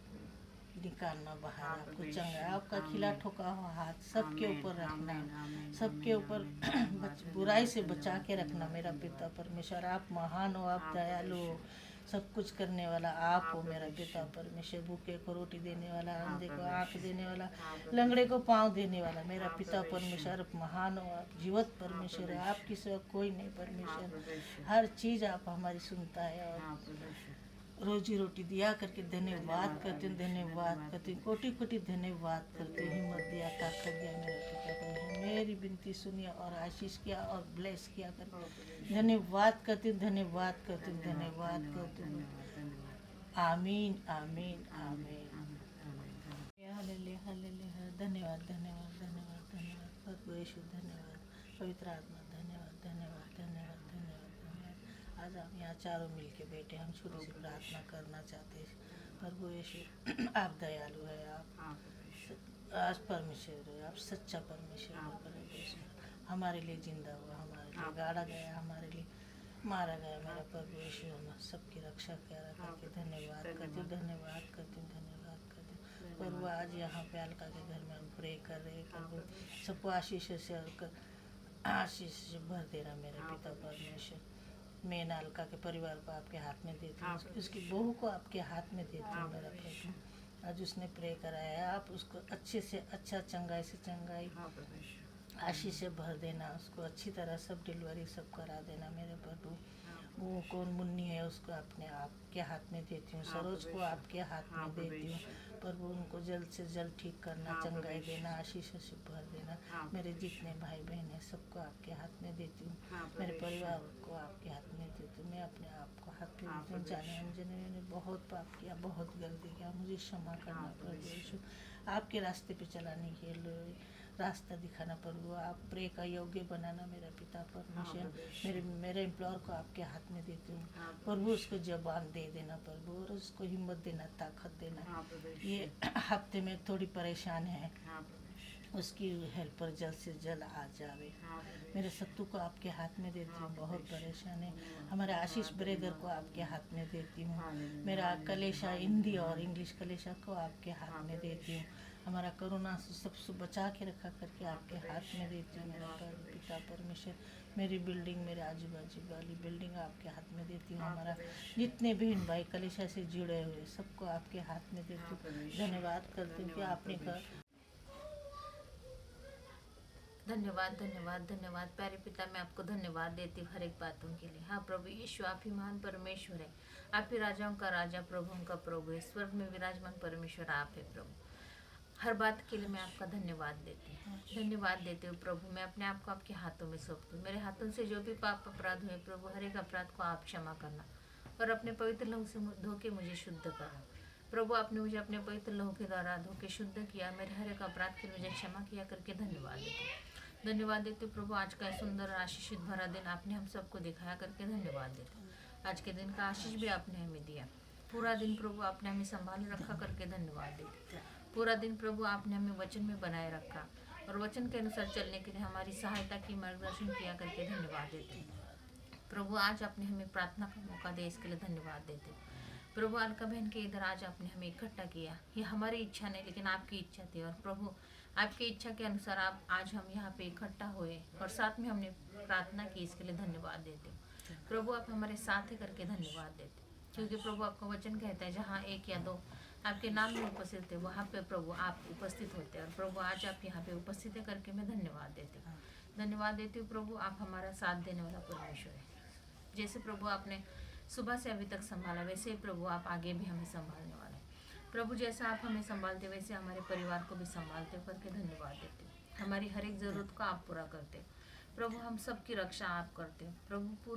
निकालना बाहर, हाँ, आपको प्रभु चंगा यीशु, आपका आमीन। खिला ठोका हुआ हाथ सबके आमीन, ऊपर रखना, आमीन, आमीन, सबके आमीन, ऊपर आमीन, धन्यवाद, बुराई से धन्यवाद, बचा के रखना धन्यवाद, मेरा धन्यवाद, पिता परमेश्वर। आप महान हो, आप हाँ, दयालु हो, प्रभु सब कुछ करने वाला आप हाँ, हो प्रभु मेरा यीशु। पिता परमेश्वर। भूखे को रोटी देने वाला, हाँ, अंधे को प्रभु आँख यीशु। देने वाला, हाँ, प्रभु लंगड़े को पाँव देने वाला मेरा हाँ, पिता प्रभु यीशु। परमेश्वर। आप महान हो, आप जीवत परमेश्वर है, प्रभु आपकी सिवा कोई नहीं हाँ परमेश्वर। प्रभु यीशु, हर चीज़ आप हमारी सुनता है और हाँ प्रभु यीशु, रोजी रोटी दिया करके धन्यवाद धन्यवाद करते हैं, प्रभु, धन्यवाद धन्यवाद करते हैं, प्रभु। कोटि कोटि धन्यवाद करते हैं। हिम्मत दिया, ताकत दिया मेरा पिता परमेश्वर। मेरी विनती सुनिया और आशीष किया और ब्लेस किया हाँ, करके प्रभु यीशु। धन्यवाद करते हैं, धन्यवाद करते हैं, धन्यवाद धन्यवाद करते हैं। धन्यवाद धन्यवाद आमीन आमीन आमीन। आमीन आमीन। Hallelujah hallelujah. धन्यवाद धन्यवाद धन्यवाद धन्यवाद प्रभु यीशु, धन्यवाद पवित्र आत्मा, धन्यवाद धन्यवाद धन्यवाद धन्यवाद धन्यवाद। आज हम यहाँ चारों मिल के बैठे, हम छोटी सी प्रार्थना करना चाहते हैं। प्रभु यीशु, आप दयालु है, आप हाँ प्रभु यीशु, आज परमेश्वर है, आप सच्चा परमेश्वर है। परमेश्वर हमारे लिए जिंदा हुआ, हमारे लिए गाड़ा गया, हमारे लिए मारा गया मेरा प्रभु यीशु। हम सबकी रक्षा करा करके धन्यवाद करते हैं, धन्यवाद करते हैं, धन्यवाद करते हैं। प्रभु आज यहाँ पे अलका के घर में हम प्रे कर रहे हैं, प्रभु सबको आशीष से आशीष से भर देना मेरे पिता परमेश्वर। मैं अलका के परिवार को आपके हाथ में देती हूँ, उसकी बहू को आपके हाथ में देती हूँ मेरा प्रभु। आज उसने प्रे कराया है, आप उसको अच्छे से अच्छा, चंगाई से चंगाई, हाँ प्रभु यीशु, आशीष से भर देना, उसको अच्छी तरह सब डिलीवरी सब करा देना मेरे प्रभु। वो कौन मुन्नी है उसको अपने आपके हाथ में देती हूँ, सरोज को आपके हाथ में देती हूँ प्रभु। उनको जल्द से जल्द ठीक करना, चंगाई देना, आशीष से भर देना। मेरे जितने भाई बहन हैं सबको आपके हाथ में देती हूँ, मेरे परिवार को आपके हाथ में देती हूँ। मैं अपने आप को हाथ में देती हूँ। जाने अनजाने मैंने बहुत पाप किया, बहुत गलती किया, मुझे क्षमा करना प्रभु यीशु। आपके रास्ते पे चलाने के लिए रास्ता दिखाना प्रभु, आप प्रे का योग्य बनाना मेरा पिता परमेश्वर। मेरे एम्प्लॉयर को आपके हाथ में देती हूँ प्रभु, उसको जबान दे देना प्रभु, और उसको हिम्मत देना, ताकत देना। ये हफ्ते में थोड़ी परेशान है, उसकी हेल्पर जल्द से जल्द आ जावे। मेरे सत्तू को आपके हाथ में देती हूँ, बहुत परेशान है। हमारे आशीष ब्रेदर को आपके हाथ में देती हूँ। मेरा कलेशा हिंदी और इंग्लिश कलेशा को आपके हाथ में देती हूँ। हमारा कोरोना से सबसे बचा के रखा करके आपके हाथ में देती हूँ मेरा पिता परमेश्वर। मेरी बिल्डिंग, मेरे आजू बाजू वाली बिल्डिंग आपके हाथ में देती हूँ। हमारा जितने बहन भाई कलेशा से जुड़े हुए सबको आपके हाथ में देती हूँ। धन्यवाद करती हूँ कि आपने धन्यवाद धन्यवाद धन्यवाद प्यारे पिता, मैं आपको धन्यवाद देती हूँ हर एक बातों के लिए। हाँ प्रभु यीशु, आप ही महान परमेश्वर है, आप ही राजाओं का राजा, प्रभुओं का प्रभु है, स्वर्ग में विराजमान परमेश्वर आप है प्रभु। हर बात के लिए मैं आपका धन्यवाद देती हूँ, धन्यवाद देती हूँ प्रभु। मैं अपने आप को आपके हाथों में सौंपती हूँ। मेरे हाथों से जो भी पाप अपराध हुए प्रभु, हर एक अपराध को आप क्षमा करना और अपने पवित्र लहू से धो के मुझे शुद्ध करना प्रभु। आपने मुझे अपने पवित्र लहू के द्वारा धो के शुद्ध किया, मेरे हर एक अपराध के लिए मुझे क्षमा किया करके धन्यवाद देती हूँ। धन्यवाद देती हूँ प्रभु, आज का सुंदर आशीषित भरा दिन आपने हम सबको दिखाया करके धन्यवाद देती हूँ। आज के दिन का आशीष भी आपने हमें दिया, पूरा दिन प्रभु आपने हमें संभाल रखा करके धन्यवाद देती हूँ। पूरा दिन प्रभु आपने हमें वचन में बनाए रखा और वचन के अनुसार चलने के लिए हमारी सहायता की, मार्गदर्शन किया करके धन्यवाद देते हैं प्रभु। आज आपने हमें प्रार्थना का मौका दिया, इसके लिए धन्यवाद देते हैं प्रभु। अलका बहन के इधर आज आपने हमें इकट्ठा किया, ये हमारी इच्छा नहीं लेकिन आपकी इच्छा थी और प्रभु आपकी इच्छा के अनुसार आप आज हम यहाँ पे इकट्ठा हुए और साथ में हमने प्रार्थना की, इसके लिए धन्यवाद देते हैं प्रभु। आप हमारे साथ ही करके धन्यवाद देते, क्योंकि प्रभु आपका वचन कहता है जहाँ एक या दो आपके नाम में उपस्थित है वहाँ पे प्रभु आप उपस्थित होते हैं। और प्रभु आज आप यहाँ पे उपस्थित है करके मैं धन्यवाद देती हूँ, धन्यवाद देती हूँ प्रभु। आप हमारा साथ देने वाला परमेश्वर है। जैसे प्रभु आपने सुबह से अभी तक संभाला, वैसे ही प्रभु आप आगे भी हमें संभालने वाले हैं प्रभु। जैसा आप हमें संभालते वैसे हमारे परिवार को भी संभालते करके धन्यवाद देते हो। हमारी हर एक ज़रूरत को आप पूरा करते हो प्रभु, हम सबकी रक्षा आप करते हो प्रभु।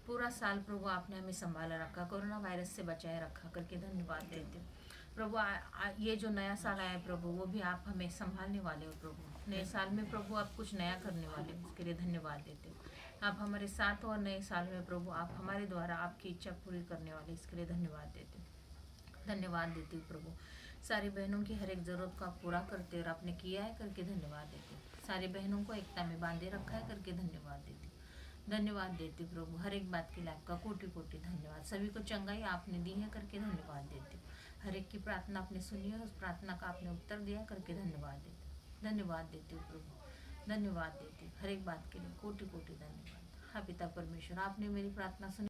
पूरा साल प्रभु आपने हमें संभाला रखा, कोरोना वायरस से बचाए रखा करके धन्यवाद देते हो प्रभु। ये जो नया साल आया प्रभु, वो भी आप हमें संभालने वाले हो प्रभु। नए साल में प्रभु आप कुछ नया करने वाले हो, उसके लिए धन्यवाद देते हो। आप हमारे साथ और नए साल में प्रभु आप हमारे द्वारा आपकी इच्छा पूरी करने वाले, इसके लिए धन्यवाद देते हो, धन्यवाद देती हूँ प्रभु। सारी बहनों की हर एक ज़रूरत को आप पूरा करते और आपने किया है करके धन्यवाद देते हो। सारी बहनों को एकता में बांधे रखा है करके धन्यवाद देती हूँ, धन्यवाद देती हूँ प्रभु। हर एक बात के लिए आपका कोटि कोटि धन्यवाद। सभी को चंगाई आपने दी है करके धन्यवाद देती हूँ। हर एक की प्रार्थना आपने सुनी है, उस प्रार्थना का आपने उत्तर दिया करके धन्यवाद देती हूँ, धन्यवाद देती हूँ प्रभु, धन्यवाद देती हूँ। हर एक बात के लिए कोटि कोटि धन्यवाद। हाँ पिता परमेश्वर, आपने मेरी प्रार्थना सुनी।